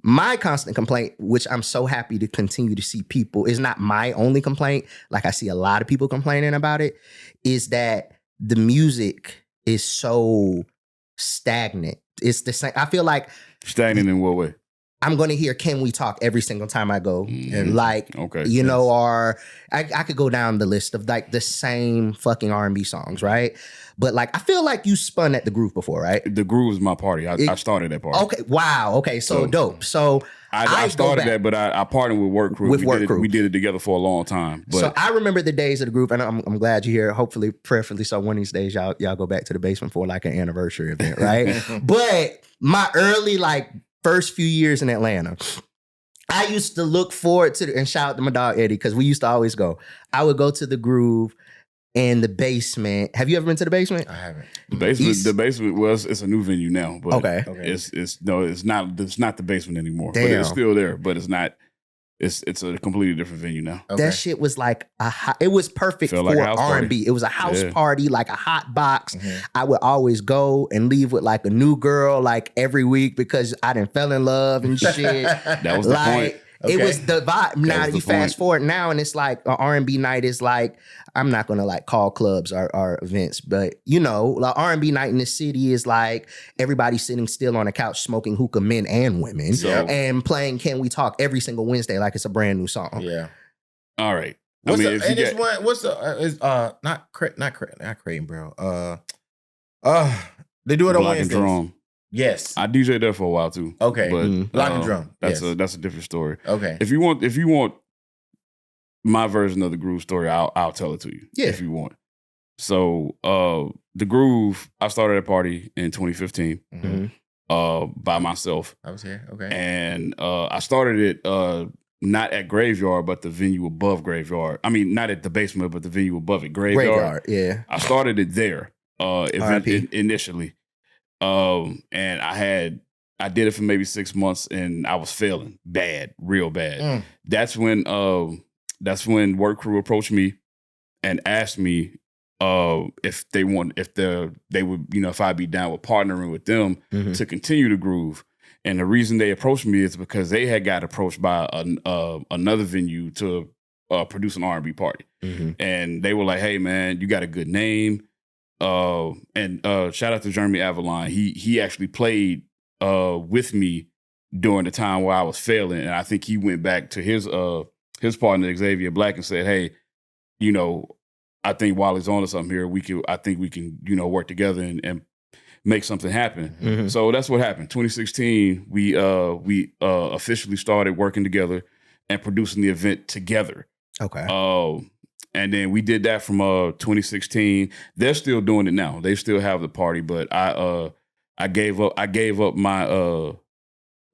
[SPEAKER 3] My constant complaint, which I'm so happy to continue to see people, is not my only complaint. Like I see a lot of people complaining about it, is that the music is so stagnant. It's the same. I feel like
[SPEAKER 1] stagnant in what way?
[SPEAKER 3] I'm going to hear "Can We Talk" every single time I go. And like, you know, or I could go down the list of like the same fucking R&B songs, right? But like, I feel like you spun at the Groove before, right?
[SPEAKER 1] The Groove is my party. I started that party.
[SPEAKER 3] Okay. Wow. Okay. So dope. So
[SPEAKER 1] I started that, but I partnered with Work Crew. We did it together for a long time. But.
[SPEAKER 3] So I remember the days of the Groove, and I'm glad you're here. Hopefully, prayerfully, so one of these days y'all go back to the basement for like an anniversary event, right? But my early like first few years in Atlanta, I used to look forward to and shout out to my dog Eddie because we used to always go. I would go to the Groove and the basement. Have you ever been to the basement?
[SPEAKER 2] I haven't.
[SPEAKER 1] The basement it's a new venue now, but it's not the basement anymore.
[SPEAKER 3] Damn.
[SPEAKER 1] But it's still there, but it's not it's a completely different venue now.
[SPEAKER 2] Okay.
[SPEAKER 3] That shit was like it was perfect
[SPEAKER 1] Felt
[SPEAKER 3] for
[SPEAKER 1] like a house party.
[SPEAKER 3] R&B. It was a house party, like a hot box.
[SPEAKER 2] Mhm.
[SPEAKER 3] I would always go and leave with like a new girl like every week because I done fell in love and shit.
[SPEAKER 1] That was the point.
[SPEAKER 3] It
[SPEAKER 2] Okay.
[SPEAKER 3] was the vibe. Now
[SPEAKER 1] was
[SPEAKER 3] you
[SPEAKER 1] the
[SPEAKER 3] fast
[SPEAKER 1] point.
[SPEAKER 3] forward now and it's like an R&B night is like, I'm not gonna like call clubs our events, but you know, like R&B night in the city is like everybody sitting still on a couch smoking hookah, men and women,
[SPEAKER 1] So-
[SPEAKER 3] and playing Can We Talk every single Wednesday like it's a brand new song.
[SPEAKER 2] Yeah.
[SPEAKER 1] All right.
[SPEAKER 2] What's
[SPEAKER 1] I
[SPEAKER 2] the,
[SPEAKER 1] mean, if you
[SPEAKER 2] and it's
[SPEAKER 1] get,
[SPEAKER 2] one, what's the, is, not Creighton, bro. They do it on
[SPEAKER 1] Block and
[SPEAKER 2] Wednesdays.
[SPEAKER 1] Drum.
[SPEAKER 2] Yes.
[SPEAKER 1] I DJ'd there for a while too.
[SPEAKER 2] Okay.
[SPEAKER 1] But
[SPEAKER 2] Block and Drum.
[SPEAKER 1] That's
[SPEAKER 2] Yes.
[SPEAKER 1] that's a different story.
[SPEAKER 2] Okay.
[SPEAKER 1] If you want my version of the groove story, I'll tell it to you.
[SPEAKER 3] Yeah.
[SPEAKER 1] If you want. So the groove, I started a party in 2015
[SPEAKER 2] Mhm.
[SPEAKER 1] by myself.
[SPEAKER 2] I was here. Okay.
[SPEAKER 1] And I started it not at Graveyard, but the venue above Graveyard. I mean, not at the basement, but the venue above it, Graveyard.
[SPEAKER 3] Yeah.
[SPEAKER 1] I started it there
[SPEAKER 3] R.I.P.
[SPEAKER 1] initially. And I did it for maybe 6 months and I was failing bad, real bad.
[SPEAKER 2] Mm.
[SPEAKER 1] That's when Work Crew approached me and asked me if they would, if I'd be down with partnering with them
[SPEAKER 3] Mhm.
[SPEAKER 1] to continue to groove. And the reason they approached me is because they had got approached by another venue to produce an R&B party.
[SPEAKER 3] Mhm.
[SPEAKER 1] And they were like, hey man, you got a good name. And shout out to Jeremy Avalon. He actually played with me during the time where I was failing. And I think he went back to his partner, Xavier Black, and said, hey, I think Wally's on to something here. I think we can, work together and make something happen.
[SPEAKER 3] Mhm.
[SPEAKER 1] So that's what happened. 2016, we officially started working together and producing the event together.
[SPEAKER 3] Okay.
[SPEAKER 1] And then we did that from 2016. They're still doing it now. They still have the party, but I gave up my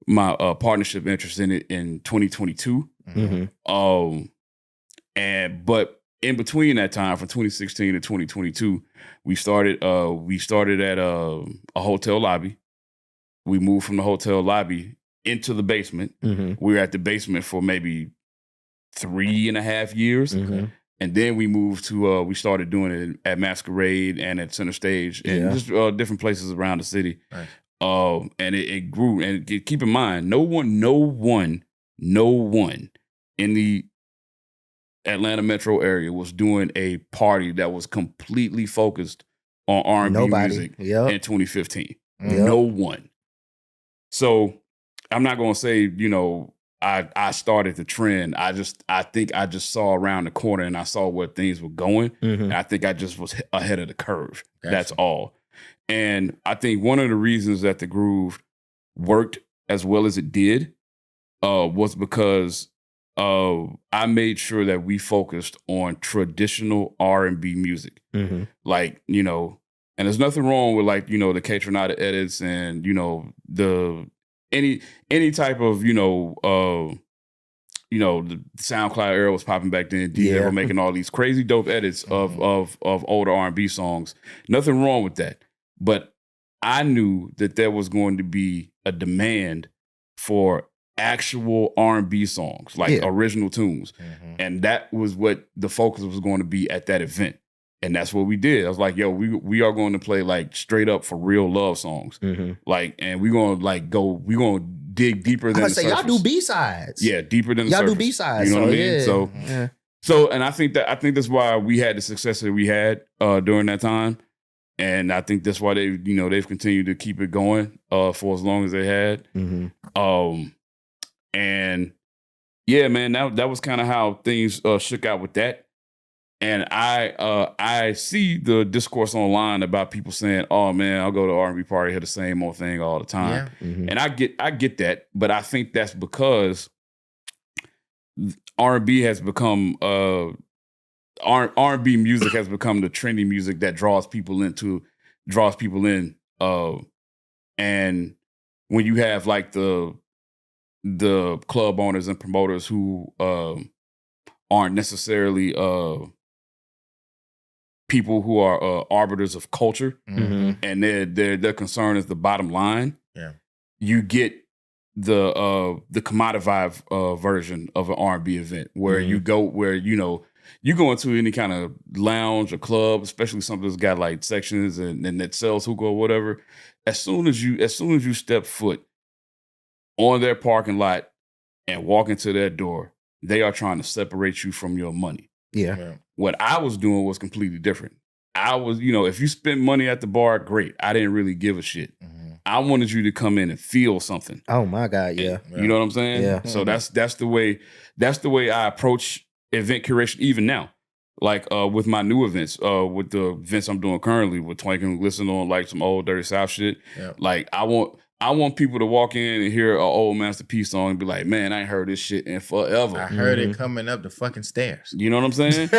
[SPEAKER 1] my partnership interest in it in 2022.
[SPEAKER 3] Mhm.
[SPEAKER 1] But in between that time, from 2016 to 2022, we started at a hotel lobby. We moved from the hotel lobby into the basement.
[SPEAKER 3] Mhm.
[SPEAKER 1] We were at the basement for maybe 3.5 years.
[SPEAKER 3] Mhm.
[SPEAKER 1] And then we moved to, we started doing it at Masquerade and at Center Stage and
[SPEAKER 3] Yeah.
[SPEAKER 1] just different places around the city.
[SPEAKER 2] Nice.
[SPEAKER 1] And it grew. And keep in mind, no one in the Atlanta metro area was doing a party that was completely focused on R&B
[SPEAKER 3] Nobody.
[SPEAKER 1] music
[SPEAKER 3] Yep.
[SPEAKER 1] in 2015.
[SPEAKER 2] Yep.
[SPEAKER 1] No one. So I'm not going to say, I started the trend. I think I just saw around the corner and I saw where things were going.
[SPEAKER 3] Mhm.
[SPEAKER 1] And I think I just was ahead of the curve.
[SPEAKER 2] Gotcha.
[SPEAKER 1] That's all. And I think one of the reasons that the groove worked as well as it did was because I made sure that we focused on traditional R&B music.
[SPEAKER 3] Mhm.
[SPEAKER 1] Like, and there's nothing wrong with like, the K Tronada edits and, the any type of, the SoundCloud era was popping back then. DJ
[SPEAKER 3] Yeah.
[SPEAKER 1] were making all these crazy dope edits of older R&B songs. Nothing wrong with that. But I knew that there was going to be a demand for actual R&B songs, like original tunes.
[SPEAKER 2] Mhm.
[SPEAKER 1] And that was what the focus was going to be at that event. And that's what we did. I was like, yo, we are going to play like straight up for real love songs.
[SPEAKER 3] Mhm.
[SPEAKER 1] Like, and we're going to dig deeper
[SPEAKER 3] I
[SPEAKER 1] than the
[SPEAKER 3] was say y'all
[SPEAKER 1] surface.
[SPEAKER 3] do B-sides.
[SPEAKER 1] Yeah, deeper than the
[SPEAKER 3] Y'all
[SPEAKER 1] surface.
[SPEAKER 3] do B-sides.
[SPEAKER 1] You know what I
[SPEAKER 3] so
[SPEAKER 1] mean?
[SPEAKER 3] yeah.
[SPEAKER 1] So,
[SPEAKER 3] Yeah.
[SPEAKER 1] and I think that's why we had the success that we had during that time. And I think that's why they've continued to keep it going for as long as they had.
[SPEAKER 3] Mhm.
[SPEAKER 1] And yeah, man, that was kind of how things shook out with that. And I see the discourse online about people saying, "Oh man, I'll go to R&B party, hear the same old thing all the time."
[SPEAKER 2] Yeah.
[SPEAKER 3] Mhm.
[SPEAKER 1] And I get that, but I think that's because R&B has become R&B music has become the trendy music that draws people in. And when you have like the club owners and promoters who aren't necessarily people who are arbiters of culture,
[SPEAKER 2] Mhm.
[SPEAKER 1] and their concern is the bottom line.
[SPEAKER 2] Yeah.
[SPEAKER 1] You get the commodified version of an R&B event where you go into any kind of lounge or club, especially something that's got like sections and that sells hookah or whatever. As soon as you step foot on their parking lot and walk into their door, they are trying to separate you from your money.
[SPEAKER 3] Yeah.
[SPEAKER 1] What I was doing was completely different. I was, if you spend money at the bar, great. I didn't really give a shit. I wanted you to come in and feel something.
[SPEAKER 3] Oh my God, yeah.
[SPEAKER 1] You know what I'm saying?
[SPEAKER 3] Yeah.
[SPEAKER 1] So that's the way I approach event curation even now. Like with my new events, with the events I'm doing currently with Twank and Glisten on like some old Dirty South shit. Yeah. Like I want people to walk in and hear an old Master P song and be like, man, I ain't heard this shit in forever.
[SPEAKER 2] I heard it coming up the fucking stairs.
[SPEAKER 1] You know what I'm saying?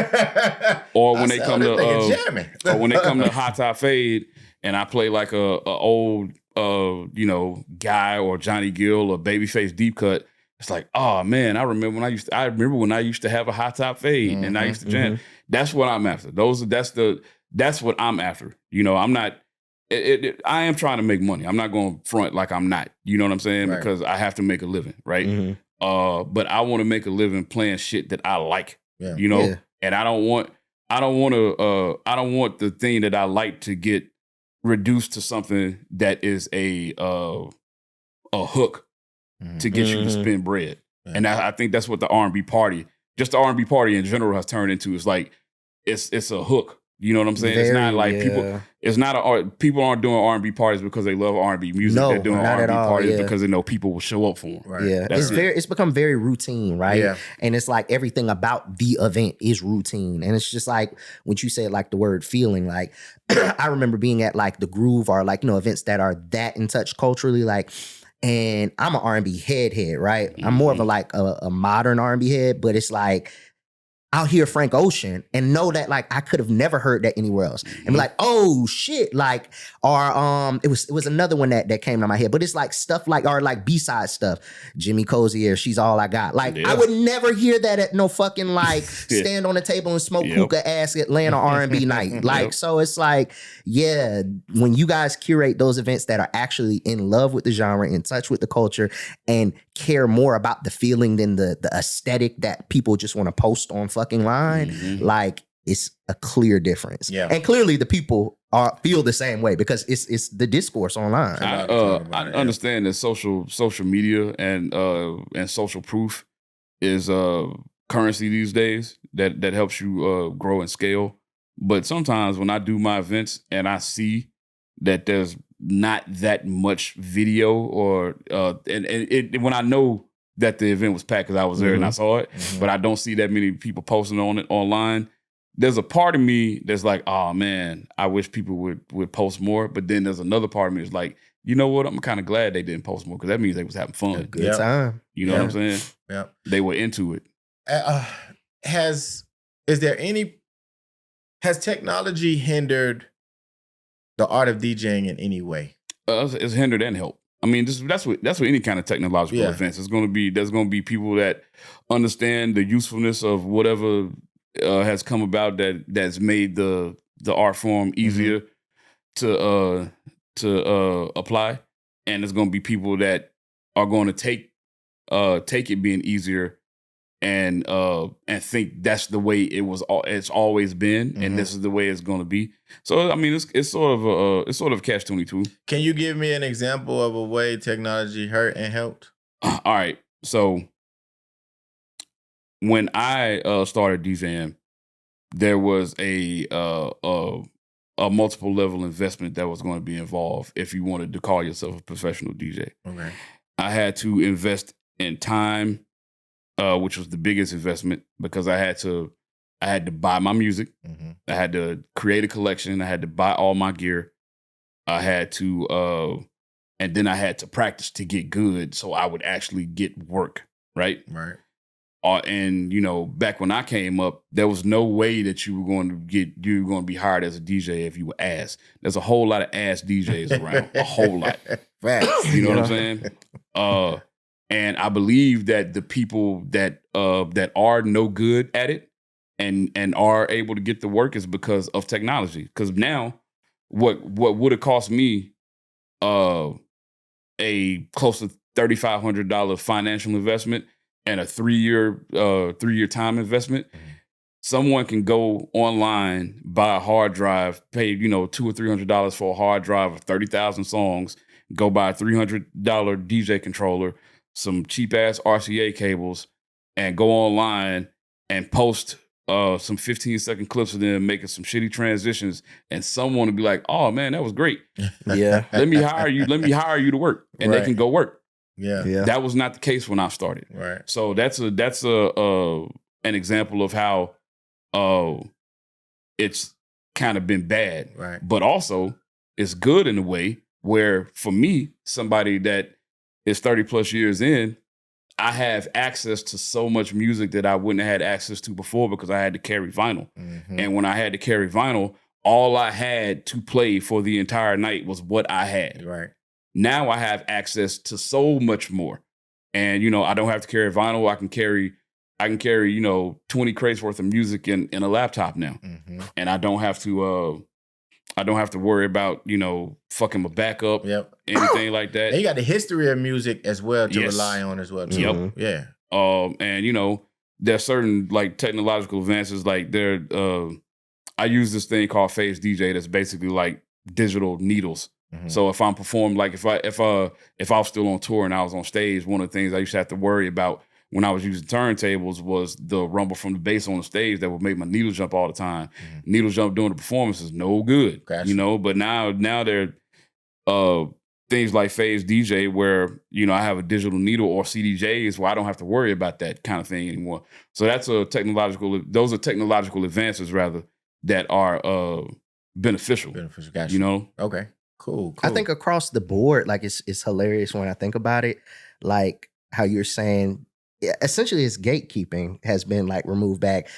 [SPEAKER 1] Or when they come to Hot Top Fade and I play like a old guy or Johnny Gill or Babyface Deep Cut. It's like, oh man, I remember when I used to have a Hot Top Fade and I used to jam. That's what I'm after. That's what I'm after. I'm not. I am trying to make money. I'm not going to front like I'm not. You know what I'm saying? Right. Because I have to make a living, right? But I want to make a living playing shit that I like. Yeah. Yeah. And I don't want the thing that I like to get reduced to something that is a hook to get you to spend bread. Yeah. And I think that's what the R&B party, just the R&B party in general, has turned into. It's like it's a hook. You know what I'm saying? It's not like people aren't doing R&B parties because they love R&B music.
[SPEAKER 3] No,
[SPEAKER 1] they're doing R&B parties
[SPEAKER 3] yeah.
[SPEAKER 1] because they know people will show up for them.
[SPEAKER 3] Right. Yeah, it's become very routine, right? Yeah. And it's like everything about the event is routine. And it's just like when you say like the word feeling, like I remember being at like the Groove or like, events that are that in touch culturally, like, and I'm an R&B head, right? I'm more of a modern R&B head, but it's like, I'll hear Frank Ocean and know that like I could have never heard that anywhere else. And be like, oh shit, like, or it was another one that came to my head, but it's like stuff like, or like B-side stuff. Jimmy Cozier, She's All I Got. Like I would never hear that at no fucking like stand on the table and smoke hookah ass Atlanta R&B night. Like, so it's like, yeah, when you guys curate those events that are actually in love with the genre, in touch with the culture, and care more about the feeling than the aesthetic that people just want to post on fucking line, like it's a clear difference. Yeah. And clearly the people feel the same way because it's the discourse online.
[SPEAKER 1] I understand that social media and social proof is currency these days that helps you grow and scale. But sometimes when I do my events and I see that there's not that much video or when I know that the event was packed because I was there and I saw it, but I don't see that many people posting on it online. There's a part of me that's like, oh man, I wish people would post more. But then there's another part of me that's like, you know what? I'm kind of glad they didn't post more because that means they was having fun.
[SPEAKER 3] A good time.
[SPEAKER 1] You know what I'm saying? Yeah. They were into it.
[SPEAKER 2] Has technology hindered the art of DJing in any way?
[SPEAKER 1] It's hindered and helped. I mean, that's what any kind of technological events. There's going to be people that understand the usefulness of whatever has come about that's made the art form easier to apply, and there's going to be people that are going to take it being easier and think that's the way it's always been, and this is the way it's going to be. So I mean, it's sort of catch-22.
[SPEAKER 2] Can you give me an example of a way technology hurt and helped?
[SPEAKER 1] All right, so when I started DJing, there was a multiple level investment that was going to be involved if you wanted to call yourself a professional DJ. Okay, I had to invest in time. Which was the biggest investment because I had to buy my music. I had to create a collection. I had to buy all my gear. I had to, and then I had to practice to get good so I would actually get work, right?
[SPEAKER 2] Right.
[SPEAKER 1] And back when I came up, there was no way that you were going to be hired as a DJ if you were ass. There's a whole lot of ass DJs around, a whole lot. Right. You know what I'm saying? And I believe that the people that are no good at it and are able to get the work is because of technology. Because now, what would have cost me a close to $3,500 financial investment and a 3-year time investment. Someone can go online, buy a hard drive, pay $200 or $300 for a hard drive of 30,000 songs, go buy a $300 DJ controller, some cheap ass RCA cables, and go online and post some 15-second clips of them making some shitty transitions, and someone will be like, "Oh man, that was great.
[SPEAKER 3] Yeah.
[SPEAKER 1] Let me hire you. Let me hire you to work," and they can go work.
[SPEAKER 2] Yeah.
[SPEAKER 1] That was not the case when I started.
[SPEAKER 2] Right.
[SPEAKER 1] So that's an example of how it's kind of been bad.
[SPEAKER 2] Right.
[SPEAKER 1] But also it's good in a way where, for me, somebody that is 30 plus years in, I have access to so much music that I wouldn't have had access to before because I had to carry vinyl. And when I had to carry vinyl, all I had to play for the entire night was what I had.
[SPEAKER 2] Right.
[SPEAKER 1] Now I have access to so much more. And, I don't have to carry vinyl. I can carry 20 crates worth of music in a laptop now. And I don't have to worry about, fucking my backup, anything like that.
[SPEAKER 2] And you got the history of music as well to rely on as well, too. Yeah.
[SPEAKER 1] And, there's certain like technological advances, like I use this thing called Phase DJ that's basically like digital needles. So if I'm performing, like if I was still on tour and I was on stage, one of the things I used to have to worry about when I was using turntables was the rumble from the bass on the stage that would make my needle jump all the time. Needle jump during the performance is no good, but now there are things like Phase DJ where, I have a digital needle or CDJs where I don't have to worry about that kind of thing anymore. So those are technological advances rather that are beneficial.
[SPEAKER 2] Gotcha. Okay. Cool.
[SPEAKER 3] I think across the board, like it's hilarious when I think about it, like how you're saying, essentially it's gatekeeping has been like removed back.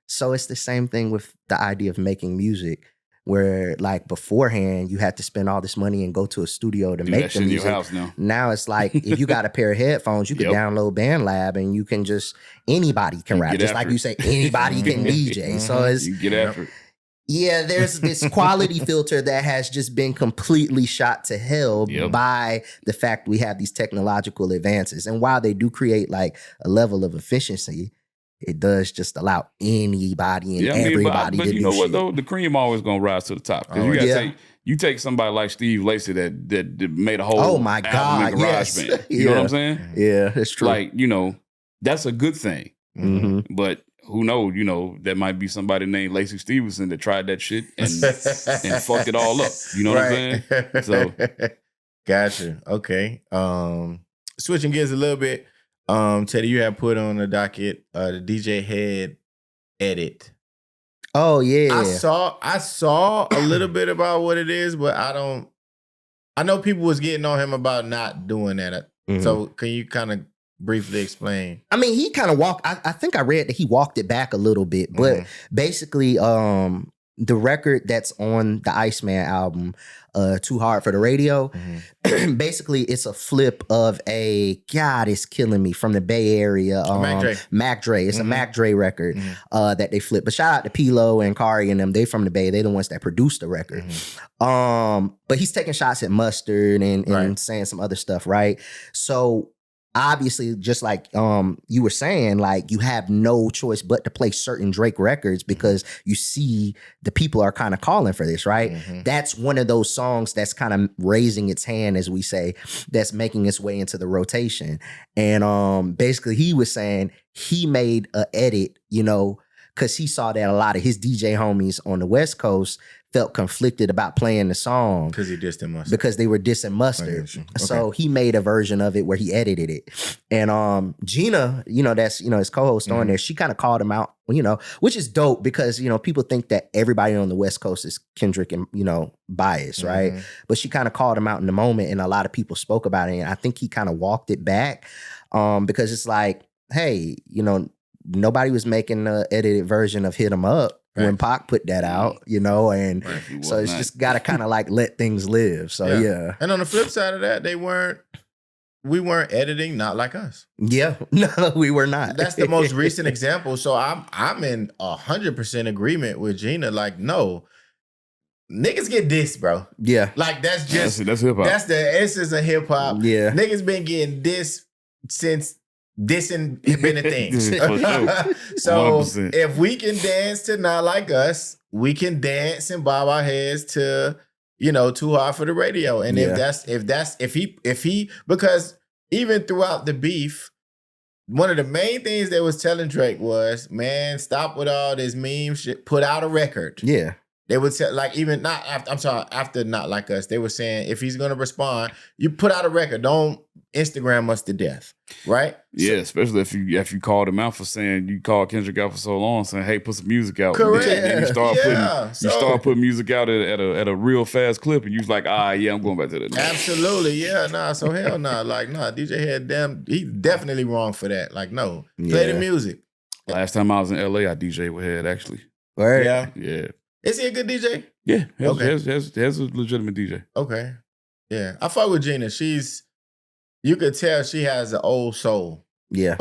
[SPEAKER 3] So it's the same thing with the idea of making music, where like beforehand you had to spend all this money and go to a studio to make the music.
[SPEAKER 1] In your house
[SPEAKER 3] now it's like if you got a pair of headphones, you can download BandLab and you can anybody can rap. Just like you say, anybody can DJ. So it's
[SPEAKER 1] you get after it.
[SPEAKER 3] Yeah, there's this quality filter that has just been completely shot to hell by the fact we have these technological advances. And while they do create like a level of efficiency, it does just allow anybody and everybody
[SPEAKER 1] but
[SPEAKER 3] to
[SPEAKER 1] you
[SPEAKER 3] do
[SPEAKER 1] know what
[SPEAKER 3] shit.
[SPEAKER 1] though? The cream always gonna rise to the top. You take somebody like Steve Lacy that made a whole album in GarageBand. You know what I'm saying?
[SPEAKER 3] Yeah, it's true.
[SPEAKER 1] Like, that's a good thing. But who knows, that might be somebody named Lacey Stevenson that tried that shit and fucked it all up. You know what I'm saying? So
[SPEAKER 2] gotcha. Okay. Switching gears a little bit. Teddy, you have put on the docket the DJ Head edit.
[SPEAKER 3] Oh yeah.
[SPEAKER 2] I saw a little bit about what it is, but I know people was getting on him about not doing that. So can you kind of briefly explain?
[SPEAKER 3] I mean, he kind of walked, I think I read that he walked it back a little bit, but basically the record that's on the Iceman album, Too Hard for the Radio, basically it's a flip of God, it's killing me, from the Bay Area. Mac Dre. It's a Mac Dre record that they flipped. But shout out to P-Lo and Cardi and them. They from the Bay. They the ones that produced the record. But he's taking shots at Mustard and saying some other stuff, right? So obviously, just like you were saying, like you have no choice but to play certain Drake records because you see the people are kind of calling for this, right? That's one of those songs that's kind of raising its hand, as we say, that's making its way into the rotation. And basically he was saying he made an edit, because he saw that a lot of his DJ homies on the West Coast felt conflicted about playing the song
[SPEAKER 2] because he dissed Mustard.
[SPEAKER 3] Because they were dissing Mustard. Okay. So he made a version of it where he edited it. And Gina, that's his co-host on there, she kind of called him out, which is dope because people think that everybody on the West Coast is Kendrick and biased, right? But she kind of called him out in the moment, and a lot of people spoke about it. And I think he kind of walked it back because it's like, hey, nobody was making an edited version of Hit 'Em Up when Pac put that out, and so it's just got to kind of like let things live. So yeah.
[SPEAKER 2] And on the flip side of that, we weren't editing not like us.
[SPEAKER 3] Yeah, no, we were not.
[SPEAKER 2] That's the most recent example. So I'm in 100% agreement with Gina. Like, no, niggas get dissed, bro.
[SPEAKER 3] Yeah.
[SPEAKER 2] Like that's just
[SPEAKER 1] That's hip hop.
[SPEAKER 2] that's the essence of hip hop.
[SPEAKER 3] Yeah.
[SPEAKER 2] Niggas been getting dissed since dissing been a thing.
[SPEAKER 1] For sure.
[SPEAKER 2] So
[SPEAKER 1] 100%.
[SPEAKER 2] if we can dance to Not Like Us, we can dance and bob our heads to, Too Hard for the Radio. And if he because even throughout the beef, one of the main things they was telling Drake was, man, stop with all this meme shit. Put out a record.
[SPEAKER 3] Yeah.
[SPEAKER 2] They would say, like, even not after, after Not Like Us, they were saying, if he's gonna respond, you put out a record. Don't Instagram us to death, right?
[SPEAKER 1] Yeah, especially if you called him out for saying you called Kendrick out for so long, saying, "Hey, put some music out."
[SPEAKER 2] Correct.
[SPEAKER 1] And then you start
[SPEAKER 2] So-
[SPEAKER 1] start putting music out at a real fast clip, and you was like, yeah, I'm going back to that.
[SPEAKER 2] Absolutely, yeah, nah. So hell nah, like nah. DJ Head, he's definitely wrong for that. Like no, play the
[SPEAKER 3] Yeah.
[SPEAKER 2] music.
[SPEAKER 1] Last time I was in LA, I DJ'd with Head actually.
[SPEAKER 3] Word.
[SPEAKER 2] Yeah,
[SPEAKER 1] Yeah,
[SPEAKER 2] is he a good DJ?
[SPEAKER 1] yeah.
[SPEAKER 2] Okay.
[SPEAKER 1] Has a legitimate DJ.
[SPEAKER 2] Okay, yeah. I fuck with Gina. You could tell she has an old soul.
[SPEAKER 3] Yeah.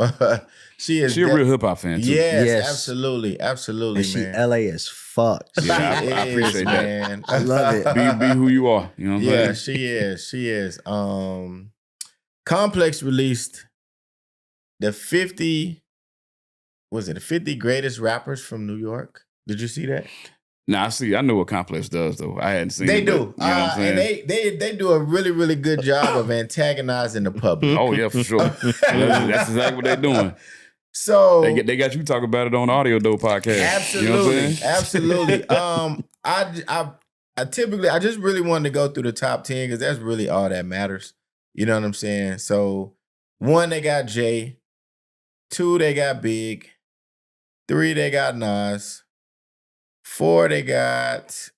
[SPEAKER 2] She is.
[SPEAKER 1] She a real hip hop fan too.
[SPEAKER 2] Yes, absolutely, absolutely,
[SPEAKER 3] And she
[SPEAKER 2] man.
[SPEAKER 3] LA as fuck.
[SPEAKER 1] Yeah,
[SPEAKER 2] She
[SPEAKER 1] I appreciate that.
[SPEAKER 2] man.
[SPEAKER 3] I love it.
[SPEAKER 1] Be who you are. You know what I'm
[SPEAKER 2] Yeah,
[SPEAKER 1] saying?
[SPEAKER 2] she is. Complex released the 50 greatest rappers from New York. Did you see that?
[SPEAKER 1] Nah, I know what Complex does though. I hadn't seen
[SPEAKER 2] They
[SPEAKER 1] it.
[SPEAKER 2] do.
[SPEAKER 1] But, you know what I'm
[SPEAKER 2] And
[SPEAKER 1] saying?
[SPEAKER 2] they do a really, really good job of antagonizing the public.
[SPEAKER 1] Oh yeah, for sure. That's exactly what they're doing.
[SPEAKER 2] So
[SPEAKER 1] They got you talking about it on the Audio Dope podcast.
[SPEAKER 2] absolutely,
[SPEAKER 1] You know what I'm saying?
[SPEAKER 2] absolutely. I typically just really wanted to go through the top 10 because that's really all that matters. You know what I'm saying? So 1, they got Jay. 2, they got Big. 3, they got Nas. 4, they got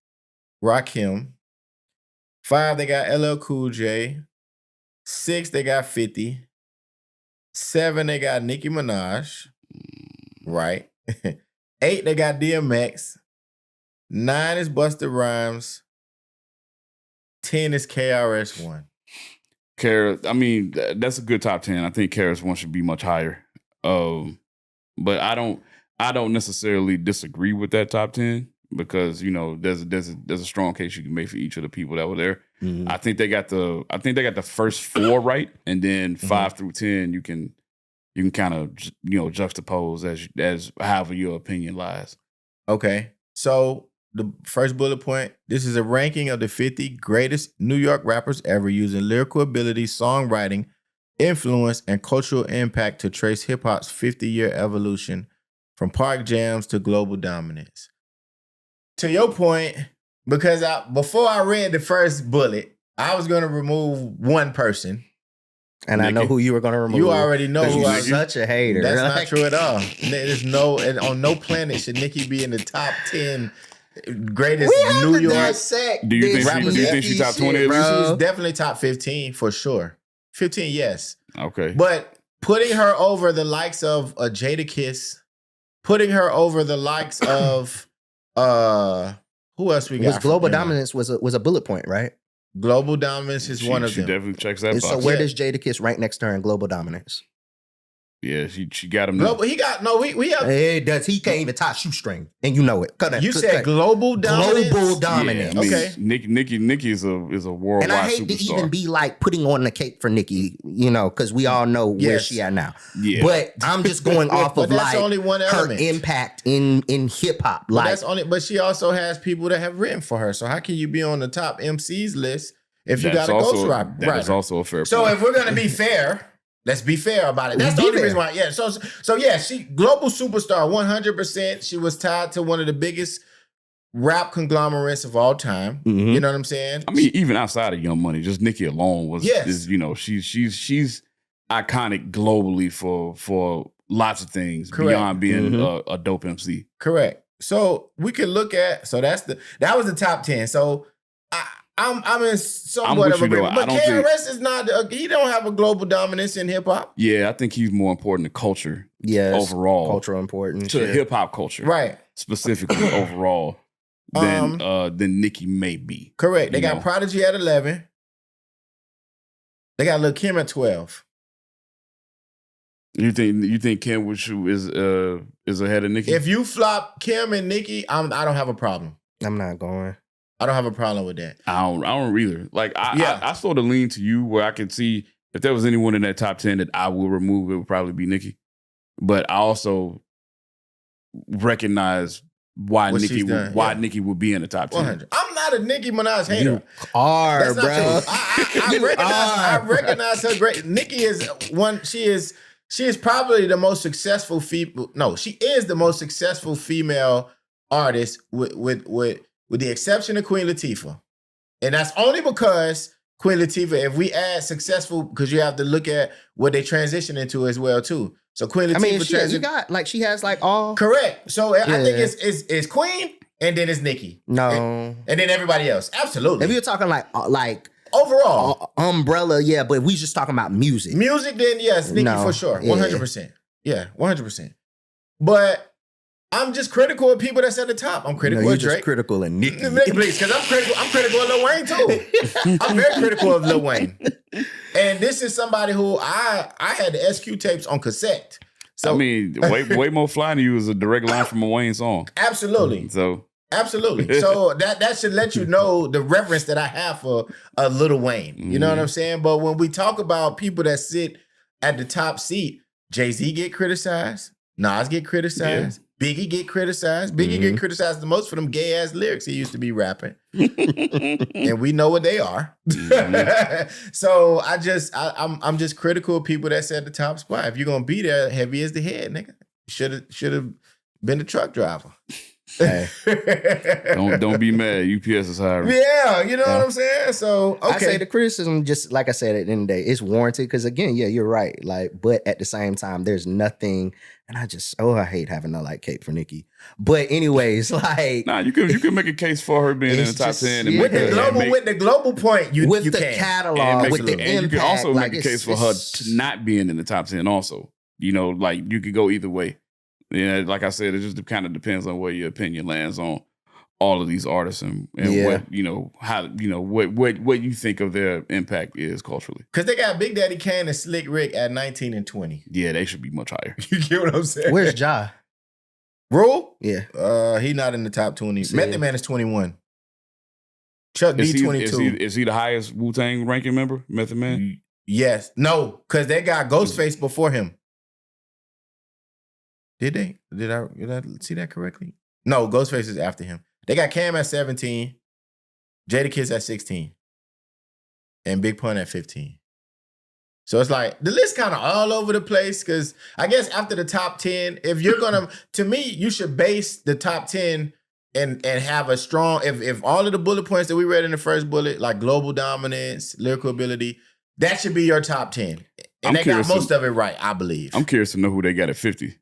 [SPEAKER 2] Rakim. 5, they got LL Cool J. 6, they got 50. 7, they got Nicki Minaj. Right. 8, they got DMX. 9 is Busta Rhymes. 10 is KRS-One.
[SPEAKER 1] I mean, that's a good top 10. I think KRS-One should be much higher. But I don't necessarily disagree with that top 10 because there's a strong case you can make for each of the people that were there.
[SPEAKER 3] Mhm.
[SPEAKER 1] I think they got the first 4 right, and then 5 through 10 you can kind of juxtapose as however your opinion lies.
[SPEAKER 2] Okay. So the first bullet point, this is a ranking of the 50 greatest New York rappers ever using lyrical ability, songwriting, influence, and cultural impact to trace hip-hop's 50-year evolution from park jams to global dominance. To your point, because before I read the first bullet, I was going to remove one person.
[SPEAKER 3] And I know
[SPEAKER 1] Nikki?
[SPEAKER 3] who you were going to remove.
[SPEAKER 2] You already know who
[SPEAKER 3] You're
[SPEAKER 2] I
[SPEAKER 3] such a hater.
[SPEAKER 2] That's not
[SPEAKER 3] Like,
[SPEAKER 2] true at all. There's on no planet should Nicki be in the top 10 greatest
[SPEAKER 3] we have
[SPEAKER 2] New
[SPEAKER 3] to
[SPEAKER 2] York.
[SPEAKER 3] dissect
[SPEAKER 1] Do you
[SPEAKER 3] this
[SPEAKER 1] think
[SPEAKER 2] she
[SPEAKER 3] Nicki
[SPEAKER 1] top
[SPEAKER 3] shit,
[SPEAKER 1] 20 at least?
[SPEAKER 3] bro.
[SPEAKER 2] She's definitely top 15 for sure. 15, yes.
[SPEAKER 1] Okay.
[SPEAKER 2] But putting her over the likes of a Jadakiss, putting her over the likes of who else we got?
[SPEAKER 3] Was global
[SPEAKER 2] from there?
[SPEAKER 3] dominance was a bullet point, right?
[SPEAKER 2] Global dominance is one of
[SPEAKER 1] she
[SPEAKER 2] them.
[SPEAKER 1] definitely checks that
[SPEAKER 3] And
[SPEAKER 1] box.
[SPEAKER 3] so where
[SPEAKER 2] Yeah.
[SPEAKER 3] does Jadakiss rank next to her in global dominance?
[SPEAKER 1] Yeah, she got him.
[SPEAKER 2] Global, he got no. We have.
[SPEAKER 3] It does. He can't even tie shoestring, and you know it.
[SPEAKER 2] You said global dominance.
[SPEAKER 3] global dominance.
[SPEAKER 1] Yeah, I mean,
[SPEAKER 2] Okay.
[SPEAKER 1] Nikki is a worldwide
[SPEAKER 3] And I hate
[SPEAKER 1] superstar.
[SPEAKER 3] to even be like putting on the cape for Nikki, because we all know where
[SPEAKER 2] Yes.
[SPEAKER 3] she at now.
[SPEAKER 1] Yeah.
[SPEAKER 3] But I'm just going off
[SPEAKER 2] But
[SPEAKER 3] of
[SPEAKER 2] that's
[SPEAKER 3] like
[SPEAKER 2] only one
[SPEAKER 3] her
[SPEAKER 2] element.
[SPEAKER 3] impact in hip hop.
[SPEAKER 2] But
[SPEAKER 3] Like
[SPEAKER 2] that's only. But she also has people that have written for her. So how can you be on the top MCs list if you got a ghostwriter?
[SPEAKER 1] That is also a fair
[SPEAKER 2] So
[SPEAKER 1] point.
[SPEAKER 2] if we're gonna be fair, let's be fair about it. That's
[SPEAKER 3] Let's
[SPEAKER 2] the
[SPEAKER 3] be
[SPEAKER 2] only
[SPEAKER 3] fair.
[SPEAKER 2] reason why. Yeah. So yeah, she global superstar, 100%. She was tied to one of the biggest rap conglomerates of all time.
[SPEAKER 3] Mhm.
[SPEAKER 2] You know what I'm saying?
[SPEAKER 1] I mean, even outside of Young Money, just Nikki alone was
[SPEAKER 2] Yes.
[SPEAKER 1] she's iconic globally for lots of things
[SPEAKER 2] Correct.
[SPEAKER 1] beyond being
[SPEAKER 3] Mm-hmm.
[SPEAKER 1] a dope MC.
[SPEAKER 2] Correct. So we could look at. So that was the top 10. So I'm in
[SPEAKER 1] I'm
[SPEAKER 2] somewhat
[SPEAKER 1] with
[SPEAKER 2] of
[SPEAKER 1] you,
[SPEAKER 2] agreement.
[SPEAKER 1] though. I
[SPEAKER 2] But
[SPEAKER 1] don't think-
[SPEAKER 2] KRS is not. He don't have a global dominance in hip hop.
[SPEAKER 1] Yeah, I think he's more important to culture
[SPEAKER 3] yes,
[SPEAKER 1] overall,
[SPEAKER 3] cultural importance.
[SPEAKER 1] to
[SPEAKER 3] yeah.
[SPEAKER 1] hip hop culture,
[SPEAKER 2] Right.
[SPEAKER 1] specifically overall than Nikki may be.
[SPEAKER 2] Correct. They
[SPEAKER 1] You
[SPEAKER 2] got
[SPEAKER 1] know.
[SPEAKER 2] Prodigy at 11. They got Lil' Kim at 12.
[SPEAKER 1] You think Kim Wishu is ahead of Nikki?
[SPEAKER 2] If you flop Kim and Nicki, I don't have a problem.
[SPEAKER 3] I'm not going.
[SPEAKER 2] I don't have a problem with that.
[SPEAKER 1] I don't either. Like I sort of lean to you where I can see if there was anyone in that top 10 that I will remove, it would probably be Nicki. But I also recognize why Nicki would be in the top 10.
[SPEAKER 2] 100. I'm not a Nicki Minaj hater.
[SPEAKER 3] You are,
[SPEAKER 2] That's
[SPEAKER 3] bro.
[SPEAKER 2] I recognize her great. Nicki is one. She is probably the most successful female. No, she is the most successful female artist with the exception of Queen Latifah, and that's only because Queen Latifah. If we add successful, because you have to look at what they transition into as well too. So Queen Latifah,
[SPEAKER 3] you got like she has like all
[SPEAKER 2] correct. So I think it's Queen and then it's Nicki.
[SPEAKER 3] No,
[SPEAKER 2] and then everybody else. Absolutely.
[SPEAKER 3] If you're talking like
[SPEAKER 2] overall
[SPEAKER 3] umbrella, yeah, but we just talking about music.
[SPEAKER 2] Music, then yes, Nicki for sure, 100%. Yeah, 100%. But I'm just critical of people that's at the top. I'm critical of Drake.
[SPEAKER 3] Just critical of Nicki.
[SPEAKER 2] Please, because I'm critical of Lil Wayne too. I'm very critical of Lil Wayne. And this is somebody who I had the SQ tapes on cassette. So
[SPEAKER 1] I mean, way more fly than you is a direct line from a Wayne song.
[SPEAKER 2] Absolutely.
[SPEAKER 1] So
[SPEAKER 2] absolutely. So that should let you know the reverence that I have for Lil Wayne. You know what I'm saying? But when we talk about people that sit at the top seat, Jay-Z get criticized, Nas get criticized. Biggie get criticized. Biggie get criticized the most for them gay ass lyrics he used to be rapping, and we know what they are. So I'm just critical of people that's at the top spot. If you're gonna be there, heavy as the head, nigga, should have been the truck driver.
[SPEAKER 3] Hey.
[SPEAKER 1] Don't be mad. UPS is hiring.
[SPEAKER 2] Yeah, you know what I'm saying. So okay.
[SPEAKER 3] I say the criticism, just like I said at the end of the day, it's warranted because again, yeah, you're right. Like, but at the same time, there's nothing. And I hate having a like cape for Nicki. But anyways, like
[SPEAKER 1] you can make a case for her being in the top 10 and
[SPEAKER 2] with the global point, you
[SPEAKER 3] the
[SPEAKER 2] can.
[SPEAKER 3] catalog, with the impact.
[SPEAKER 1] And you can also make a case for her to not being in the top 10 also. You know, like you could go either way. Yeah, like I said, it just kind of depends on where your opinion lands on all of these artists and what, you know, how, you know, what you think of their impact is culturally.
[SPEAKER 2] Because they got Big Daddy Kane and Slick Rick at 19 and 20.
[SPEAKER 1] Yeah, they should be much higher.
[SPEAKER 2] You get what I'm saying?
[SPEAKER 3] Where's Ja?
[SPEAKER 2] Rule?
[SPEAKER 3] Yeah.
[SPEAKER 2] He not in the top 20. Method Man is 21. Chuck D 22.
[SPEAKER 1] Is he the highest Wu-Tang ranking member, Method Man?
[SPEAKER 2] Yes. No, because they got Ghostface before him. Did they? Did I see that correctly? No, Ghostface is after him. They got Cam at 17, Jadakiss at 16, and Big Pun at 15. So it's like the list kind of all over the place because I guess after the top 10, if you're gonna, to me, you should base the top 10 and have a strong, if all of the bullet points that we read in the first bullet, like global dominance, lyrical ability, that should be your top 10. And they got most of it right, I believe.
[SPEAKER 1] I'm curious to know who they got at 50.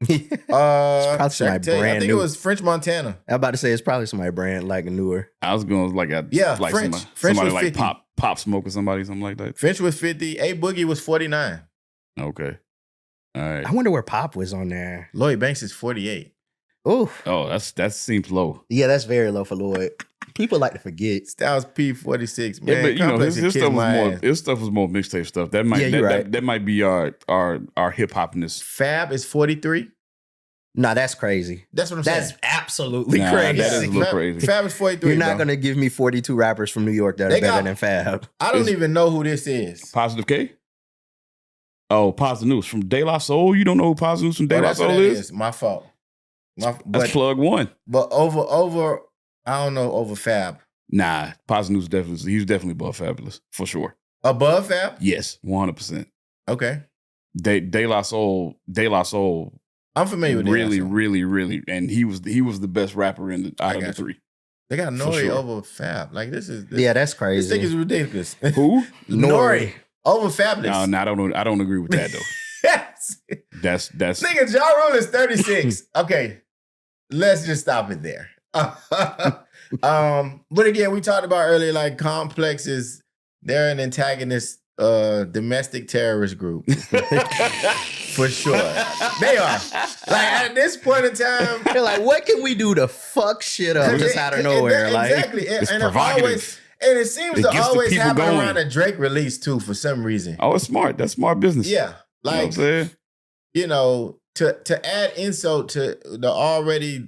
[SPEAKER 3] Probably somebody brand new.
[SPEAKER 2] I think it was French Montana.
[SPEAKER 3] I'm about to say it's probably somebody brand like newer.
[SPEAKER 1] I was going like
[SPEAKER 2] French
[SPEAKER 1] somebody
[SPEAKER 2] was
[SPEAKER 1] like
[SPEAKER 2] 50.
[SPEAKER 1] Pop Smoke or something like that.
[SPEAKER 2] French was 50. A Boogie was 49.
[SPEAKER 1] Okay, all right.
[SPEAKER 3] I wonder where Pop was on there.
[SPEAKER 2] Lloyd Banks is 48.
[SPEAKER 3] Oh,
[SPEAKER 1] that seems low.
[SPEAKER 3] Yeah, that's very low for Lloyd. People like to forget.
[SPEAKER 2] Styles P 46. Man,
[SPEAKER 1] yeah, but you know his stuff was more mixtape stuff. That might that might be our hip hopness.
[SPEAKER 2] Fab is 43.
[SPEAKER 3] Nah, that's crazy.
[SPEAKER 2] That's what I'm saying.
[SPEAKER 3] That's absolutely crazy.
[SPEAKER 1] That is a little crazy.
[SPEAKER 2] Fab is 43.
[SPEAKER 3] You're not gonna give me 42 rappers from New York that are better than Fab.
[SPEAKER 2] I don't even know who this is.
[SPEAKER 1] Positive K? Oh, Positive News from De La Soul. You don't know who Positive News from De La Soul is?
[SPEAKER 2] My fault.
[SPEAKER 1] That's plug one.
[SPEAKER 2] But over, I don't know, over Fab.
[SPEAKER 1] Nah, Positive News he's definitely above Fabulous for sure.
[SPEAKER 2] Above Fab?
[SPEAKER 1] Yes, 100%.
[SPEAKER 2] Okay.
[SPEAKER 1] De La Soul.
[SPEAKER 2] I'm familiar with
[SPEAKER 1] really, and he was the best rapper out of the three.
[SPEAKER 2] They got Nori over Fab. Like this,
[SPEAKER 3] yeah, that's crazy.
[SPEAKER 2] This thing is ridiculous.
[SPEAKER 1] Who?
[SPEAKER 2] Nori over Fabulous.
[SPEAKER 1] No, I don't agree with that though. that's
[SPEAKER 2] nigga. Ja Rule is 36. Okay, let's just stop it there. But again, we talked about earlier, like Complex is they're an antagonist, domestic terrorist group. For sure. They are. Like at this point in time.
[SPEAKER 3] They're like, what can we do to fuck shit up just out of nowhere?
[SPEAKER 2] Exactly.
[SPEAKER 1] It's
[SPEAKER 2] and
[SPEAKER 1] provocative.
[SPEAKER 2] It seems to always happen
[SPEAKER 1] going
[SPEAKER 2] around a Drake release too, for some reason.
[SPEAKER 1] Oh, it's smart. That's smart business.
[SPEAKER 2] Yeah. Like,
[SPEAKER 1] you know what I'm saying?
[SPEAKER 2] To add insult to the already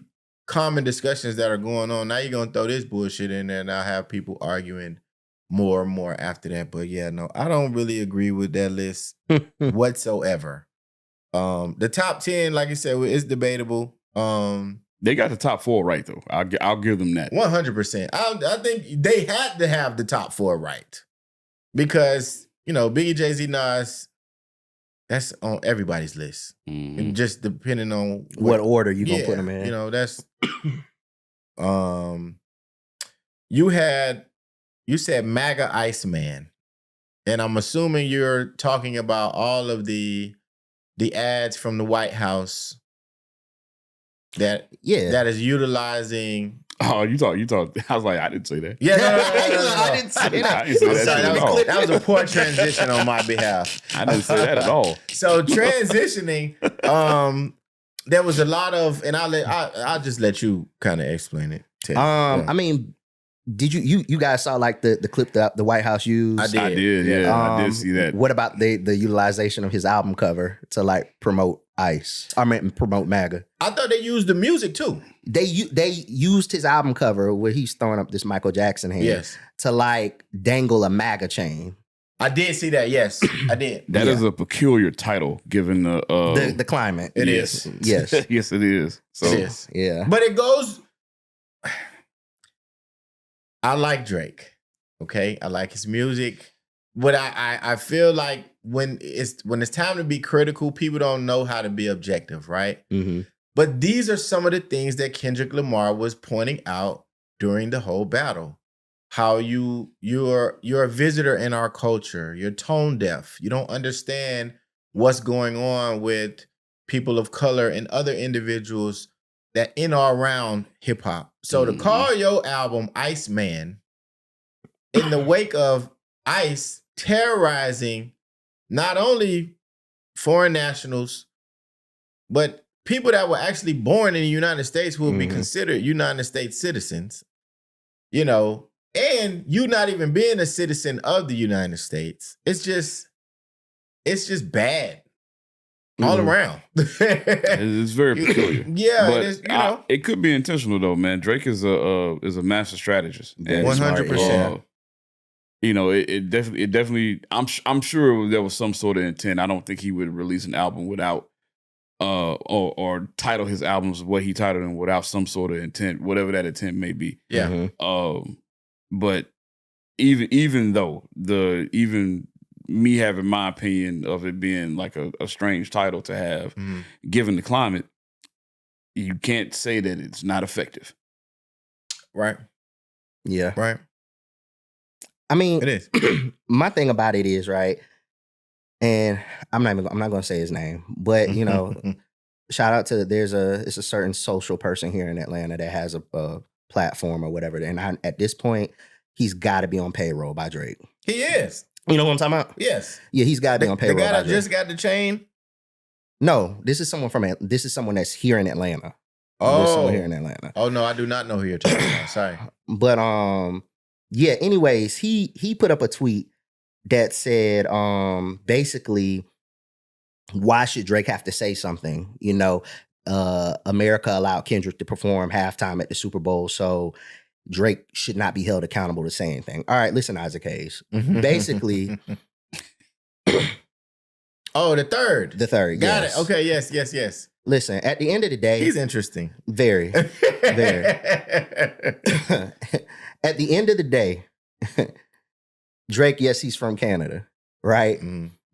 [SPEAKER 2] common discussions that are going on. Now you're gonna throw this bullshit in there, and I'll have people arguing more and more after that. But yeah, no, I don't really agree with that list whatsoever. The top 10, like I said, is debatable.
[SPEAKER 1] They got the top 4 right though. I'll give them that.
[SPEAKER 2] 100%. I think they had to have the top 4 right because Biggie, Jay-Z, Nas. That's on everybody's list, and just depending on
[SPEAKER 3] what order you gonna put them in.
[SPEAKER 2] That's you said MAGA Iceman, and I'm assuming you're talking about all of the ads from the White House that is utilizing.
[SPEAKER 1] Oh, you thought. I was like, I didn't say that.
[SPEAKER 2] Yeah, no.
[SPEAKER 3] I didn't say that.
[SPEAKER 1] I didn't say that at all.
[SPEAKER 2] That was a poor transition on my behalf.
[SPEAKER 1] I didn't say that at all.
[SPEAKER 2] So transitioning, there was a lot of, and I'll just let you kind of explain it.
[SPEAKER 3] I mean, did you guys saw like the clip that the White House used?
[SPEAKER 2] I did.
[SPEAKER 1] Yeah, I did see that.
[SPEAKER 3] What about the utilization of his album cover to like promote ICE? I mean, promote MAGA.
[SPEAKER 2] I thought they used the music too.
[SPEAKER 3] They used his album cover where he's throwing up this Michael Jackson hand to like dangle a MAGA chain.
[SPEAKER 2] I did see that. Yes, I did.
[SPEAKER 1] That is a peculiar title given
[SPEAKER 3] the climate.
[SPEAKER 2] It is.
[SPEAKER 3] Yes.
[SPEAKER 1] Yes, it is. So
[SPEAKER 2] it is.
[SPEAKER 3] Yeah.
[SPEAKER 2] But it goes. I like Drake. Okay, I like his music, but I feel like when it's time to be critical, people don't know how to be objective, right?
[SPEAKER 3] Mm-hmm.
[SPEAKER 2] But these are some of the things that Kendrick Lamar was pointing out during the whole battle. How you're a visitor in our culture. You're tone deaf. You don't understand what's going on with people of color and other individuals that in or around hip hop. So to call your album Iceman in the wake of ICE terrorizing not only foreign nationals, but people that were actually born in the United States who would be considered United States citizens, and you not even being a citizen of the United States. It's just bad all around.
[SPEAKER 1] It's very peculiar.
[SPEAKER 2] Yeah,
[SPEAKER 1] but
[SPEAKER 2] it is,
[SPEAKER 1] it could be intentional though, man. Drake is a master strategist.
[SPEAKER 2] 100%.
[SPEAKER 1] It definitely. I'm sure there was some sort of intent. I don't think he would release an album without or title his albums what he titled them without some sort of intent, whatever that intent may be.
[SPEAKER 2] Yeah.
[SPEAKER 1] But even though even me having my opinion of it being like a strange title to have, given the climate, you can't say that it's not effective.
[SPEAKER 2] Right.
[SPEAKER 3] Yeah.
[SPEAKER 2] Right.
[SPEAKER 3] I mean,
[SPEAKER 2] It is.
[SPEAKER 3] my thing about it is, right, and I'm not going to say his name, but shout out to it's a certain social person here in Atlanta that has a platform or whatever, and at this point, he's got to be on payroll by Drake.
[SPEAKER 2] He is.
[SPEAKER 3] You know what I'm talking about?
[SPEAKER 2] Yes.
[SPEAKER 3] Yeah, he's got to be on payroll.
[SPEAKER 2] The guy
[SPEAKER 3] by
[SPEAKER 2] that
[SPEAKER 3] Drake.
[SPEAKER 2] just got the chain.
[SPEAKER 3] No, this is someone that's here in Atlanta.
[SPEAKER 2] Oh,
[SPEAKER 3] There's someone here in Atlanta.
[SPEAKER 2] Oh no, I do not know who you're talking about. Sorry.
[SPEAKER 3] But yeah. Anyways, he put up a tweet that said basically, why should Drake have to say something? America allowed Kendrick to perform halftime at the Super Bowl, so Drake should not be held accountable to say anything. All right, listen, Isaac Hayes. Basically.
[SPEAKER 2] Oh, the third. Got
[SPEAKER 3] yes.
[SPEAKER 2] it. Okay, yes.
[SPEAKER 3] Listen, at the end of the day,
[SPEAKER 2] He's interesting.
[SPEAKER 3] very, very. At the end of the day, Drake, yes, he's from Canada, right?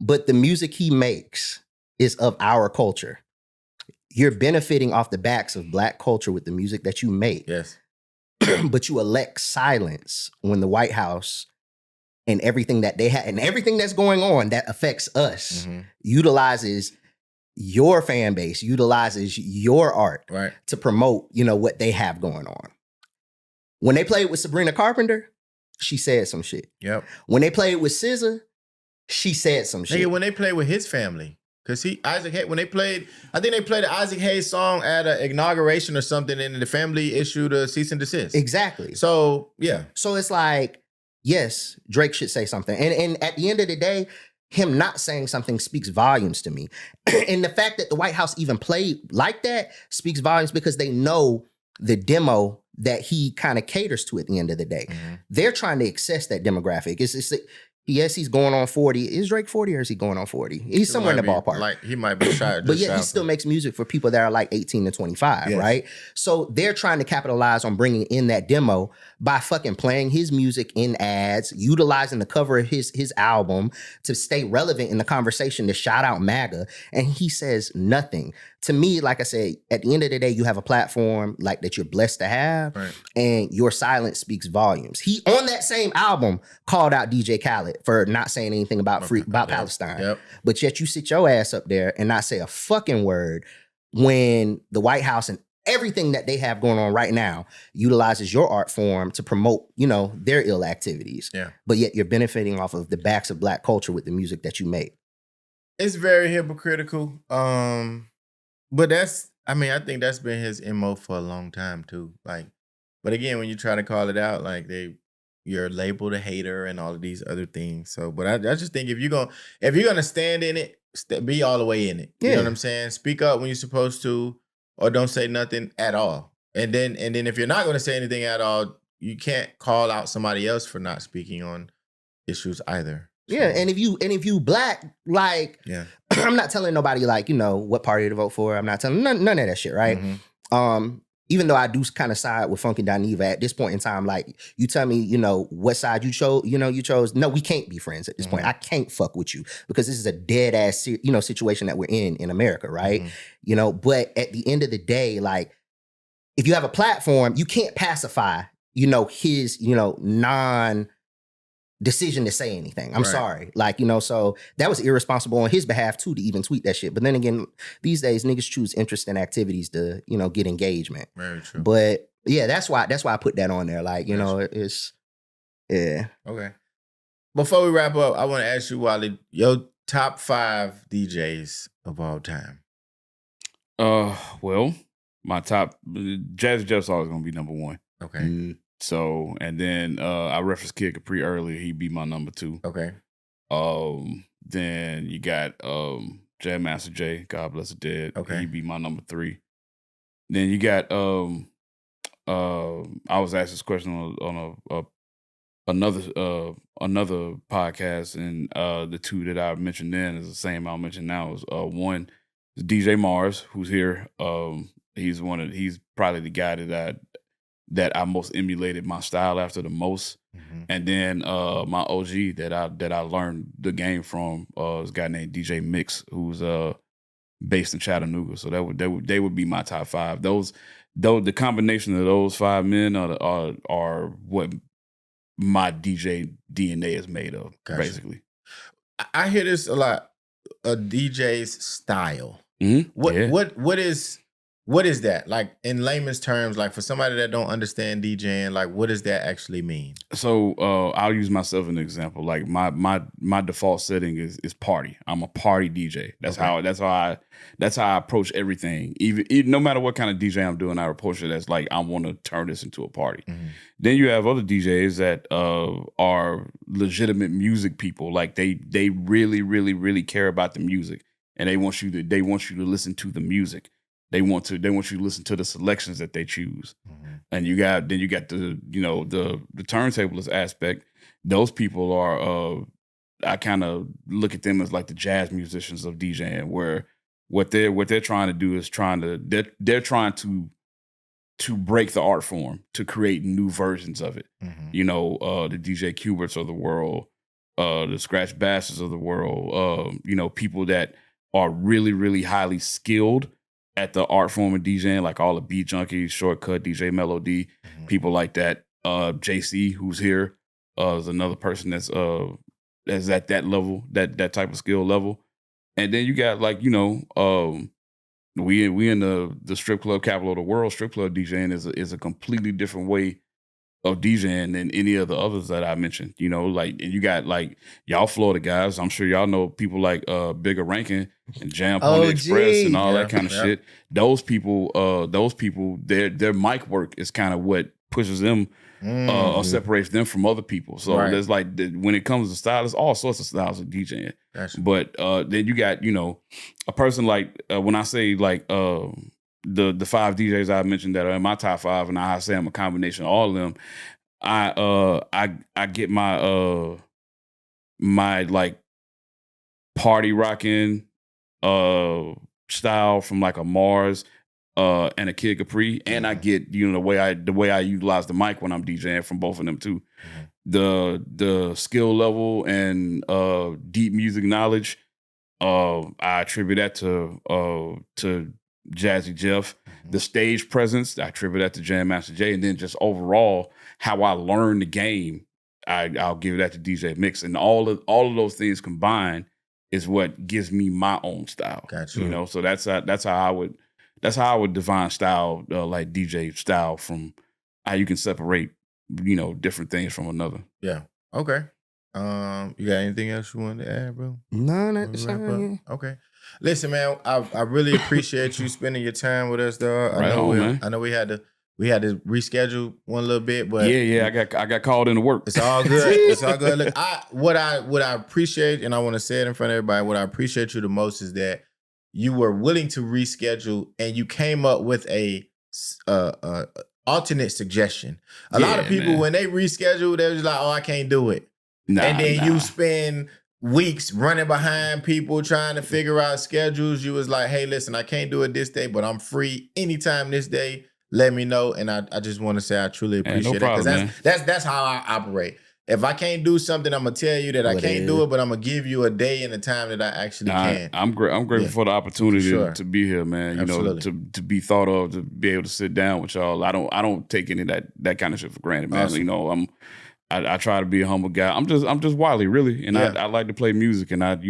[SPEAKER 3] But the music he makes is of our culture. You're benefiting off the backs of Black culture with the music that you make.
[SPEAKER 2] Yes.
[SPEAKER 3] But you elect silence when the White House and everything that they have and everything that's going on that affects us utilizes your fan base, utilizes your art to promote, what they have going on. When they played with Sabrina Carpenter, she said some shit.
[SPEAKER 2] Yep.
[SPEAKER 3] When they played with SZA, she said some shit.
[SPEAKER 2] Nigga, when they played with his family, because Isaac Hayes, when they played, I think they played an Isaac Hayes song at an inauguration or something, and the family issued a cease and desist.
[SPEAKER 3] Exactly.
[SPEAKER 2] So yeah.
[SPEAKER 3] So it's like, yes, Drake should say something. And at the end of the day, him not saying something speaks volumes to me. And the fact that the White House even played like that speaks volumes because they know the demo that he kind of caters to at the end of the day.
[SPEAKER 2] Mm-hmm.
[SPEAKER 3] They're trying to access that demographic. Yes, he's going on 40. Is Drake 40 or is he going on 40? He's somewhere in the ballpark.
[SPEAKER 2] Like he might be shy.
[SPEAKER 3] But yet he still makes music for people that are like 18 to 25, right? So they're trying to capitalize on bringing in that demo by fucking playing his music in ads, utilizing the cover of his album to stay relevant in the conversation, to shout out MAGA. And he says nothing. To me, like I said, at the end of the day, you have a platform like that you're blessed to have, and your silence speaks volumes. He, on that same album, called out DJ Khaled for not saying anything about Palestine. But yet you sit your ass up there and not say a fucking word when the White House and everything that they have going on right now utilizes your art form to promote, their ill activities. But yet you're benefiting off of the backs of Black culture with the music that you make.
[SPEAKER 2] It's very hypocritical. But I think that's been his MO for a long time too. Like, but again, when you try to call it out, like you're labeled a hater and all of these other things. So, but I just think if you're gonna stand in it, be all the way in it. You know what I'm saying? Speak up when you're supposed to, or don't say nothing at all. And then if you're not gonna say anything at all, you can't call out somebody else for not speaking on issues either. So.
[SPEAKER 3] Yeah, and if you Black, like, I'm not telling nobody like, what party to vote for. I'm not telling none of that shit, right? Mm-hmm. Even though I do kind of side with Funky Dineva at this point in time, like, you tell me, what side you chose, you chose. No, we can't be friends at this point. I can't fuck with you because this is a dead ass, situation that we're in America, right? But at the end of the day, like, if you have a platform, you can't pacify, his, decision to say anything. I'm sorry. Like, so that was irresponsible on his behalf too to even tweet that shit. But then again, these days niggas choose interesting activities to, get engagement.
[SPEAKER 2] Very true.
[SPEAKER 3] But yeah, that's why I put that on there. Like, it's
[SPEAKER 2] Okay. Before we wrap up, I want to ask you, Wally, your top 5 DJs of all time.
[SPEAKER 1] Well, my top Jazzy Jeff's always gonna be number 1.
[SPEAKER 2] Okay.
[SPEAKER 1] So, and then I referenced Kid Capri earlier. He'd be my number 2.
[SPEAKER 2] Okay.
[SPEAKER 1] Then you got Jam Master Jay, God bless the dead.
[SPEAKER 2] Okay.
[SPEAKER 1] He'd be my number 3. Then you got I was asked this question on another podcast, and the 2 that I mentioned then is the same I'll mention now. Is one is DJ Mars, who's here. He's probably the guy that I most emulated my style after the most. Mm-hmm. And then my OG that I learned the game from is a guy named DJ Mix, who's based in Chattanooga. So they would be my top 5. The combination of those 5 men are what my DJ DNA is made of, basically.
[SPEAKER 2] I hear this a lot. A DJ's style.
[SPEAKER 1] Mm-hmm.
[SPEAKER 2] What is that? Like, in layman's terms, like, for somebody that don't understand DJing, like, what does that actually mean?
[SPEAKER 1] So I'll use myself as an example. Like, my default setting is party. I'm a party DJ. That's how I approach everything. Even no matter what kind of DJ I'm doing, I approach it as like, I want to turn this into a party. Mm-hmm. Then you have other DJs that are legitimate music people. Like, they really, really, really care about the music, and they want you to listen to the music. They want you to listen to the selections that they choose. Mm-hmm. And you got the the turntablist aspect. Those people are I kind of look at them as like the jazz musicians of DJing, where what they're trying to do is they're trying to break the art form, to create new versions of it. Mm-hmm. The DJ Cuberts of the world, the Scratch Bastards of the world, people that are really, really highly skilled at the art form of DJing, like all the Beat Junkies, Shortcut, DJ Melody, mm-hmm. people like that. JC, who's here, is another person that's at that level, that type of skill level. And then you got like, we in the strip club capital of the world. Strip club DJing is a completely different way of DJing than any of the others that I mentioned. And you got like y'all Florida guys. I'm sure y'all know people like Bigger Rankin and Jam Pony Express and all that kind of shit. Those people, their mic work is kind of what pushes them or separates them from other people. So there's like when it comes to style, there's all sorts of styles of DJing. Gotcha. But then you got a person like when I say like the 5 DJs I mentioned that are in my top 5, and I say I'm a combination of all of them. I get my my like party rocking style from like a Mars and a Kid Capri, and I get the way I utilize the mic when I'm DJing from both of them too. The skill level and deep music knowledge, I attribute that to Jazzy Jeff. The stage presence, I attribute that to Jam Master Jay, and then just overall how I learned the game, I'll give that to DJ Mix, and all of those things combined is what gives me my own style.
[SPEAKER 2] Gotcha.
[SPEAKER 1] So that's how I would define style, like DJ style, from how you can separate different things from another.
[SPEAKER 2] Yeah. Okay. You got anything else you wanted to add, bro?
[SPEAKER 3] No, not the same.
[SPEAKER 2] Okay. Listen, man, I really appreciate you spending your time with us, dog.
[SPEAKER 1] Right on, man.
[SPEAKER 2] I know we had to reschedule one little bit, but
[SPEAKER 1] yeah, I got called into work.
[SPEAKER 2] it's all good. It's all good. Look, what I appreciate, and I want to say it in front of everybody, what I appreciate you the most is that you were willing to reschedule and you came up with a alternate suggestion. A lot of people, when they reschedule, they're just like, oh, I can't do it. And then you spend weeks running behind people trying to figure out schedules. You was like, hey, listen, I can't do it this day, but I'm free anytime this day. Let me know. And I just want to say I truly appreciate it. Because that's how I operate. If I can't do something, I'm gonna tell you that I can't do it, but I'm gonna give you a day and a time that I actually can.
[SPEAKER 1] I'm grateful for the opportunity to be here, man.
[SPEAKER 2] Absolutely.
[SPEAKER 1] To be thought of, to be able to sit down with y'all. I don't take any of that kind of shit for granted, man.
[SPEAKER 2] Awesome.
[SPEAKER 1] I try to be a humble guy. I'm just Wiley, really, and I like to play music, and I've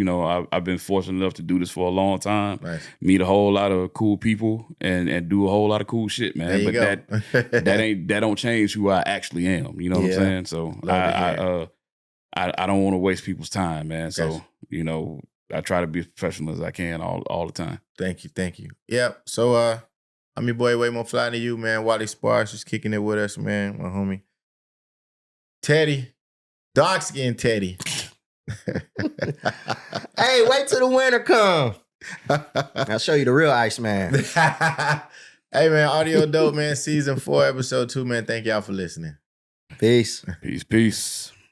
[SPEAKER 1] been fortunate enough to do this for a long time.
[SPEAKER 2] Nice.
[SPEAKER 1] Meet a whole lot of cool people and do a whole lot of cool shit, man.
[SPEAKER 2] There you
[SPEAKER 1] But
[SPEAKER 2] go.
[SPEAKER 1] that don't change who I actually am. You know what I'm saying? So I don't want to waste people's time, man. So I try to be as professional as I can all the time.
[SPEAKER 2] Thank you. Yeah. So I'm your boy, way more fly than you, man. Wally Sparks just kicking it with us, man. My homie Teddy, dark skin Teddy.
[SPEAKER 3] Hey, wait till the winter come. I'll show you the real Iceman.
[SPEAKER 2] Hey, man, Audio Dope, man. Season 4, episode 2, man. Thank y'all for listening.
[SPEAKER 3] Peace.
[SPEAKER 1] Peace.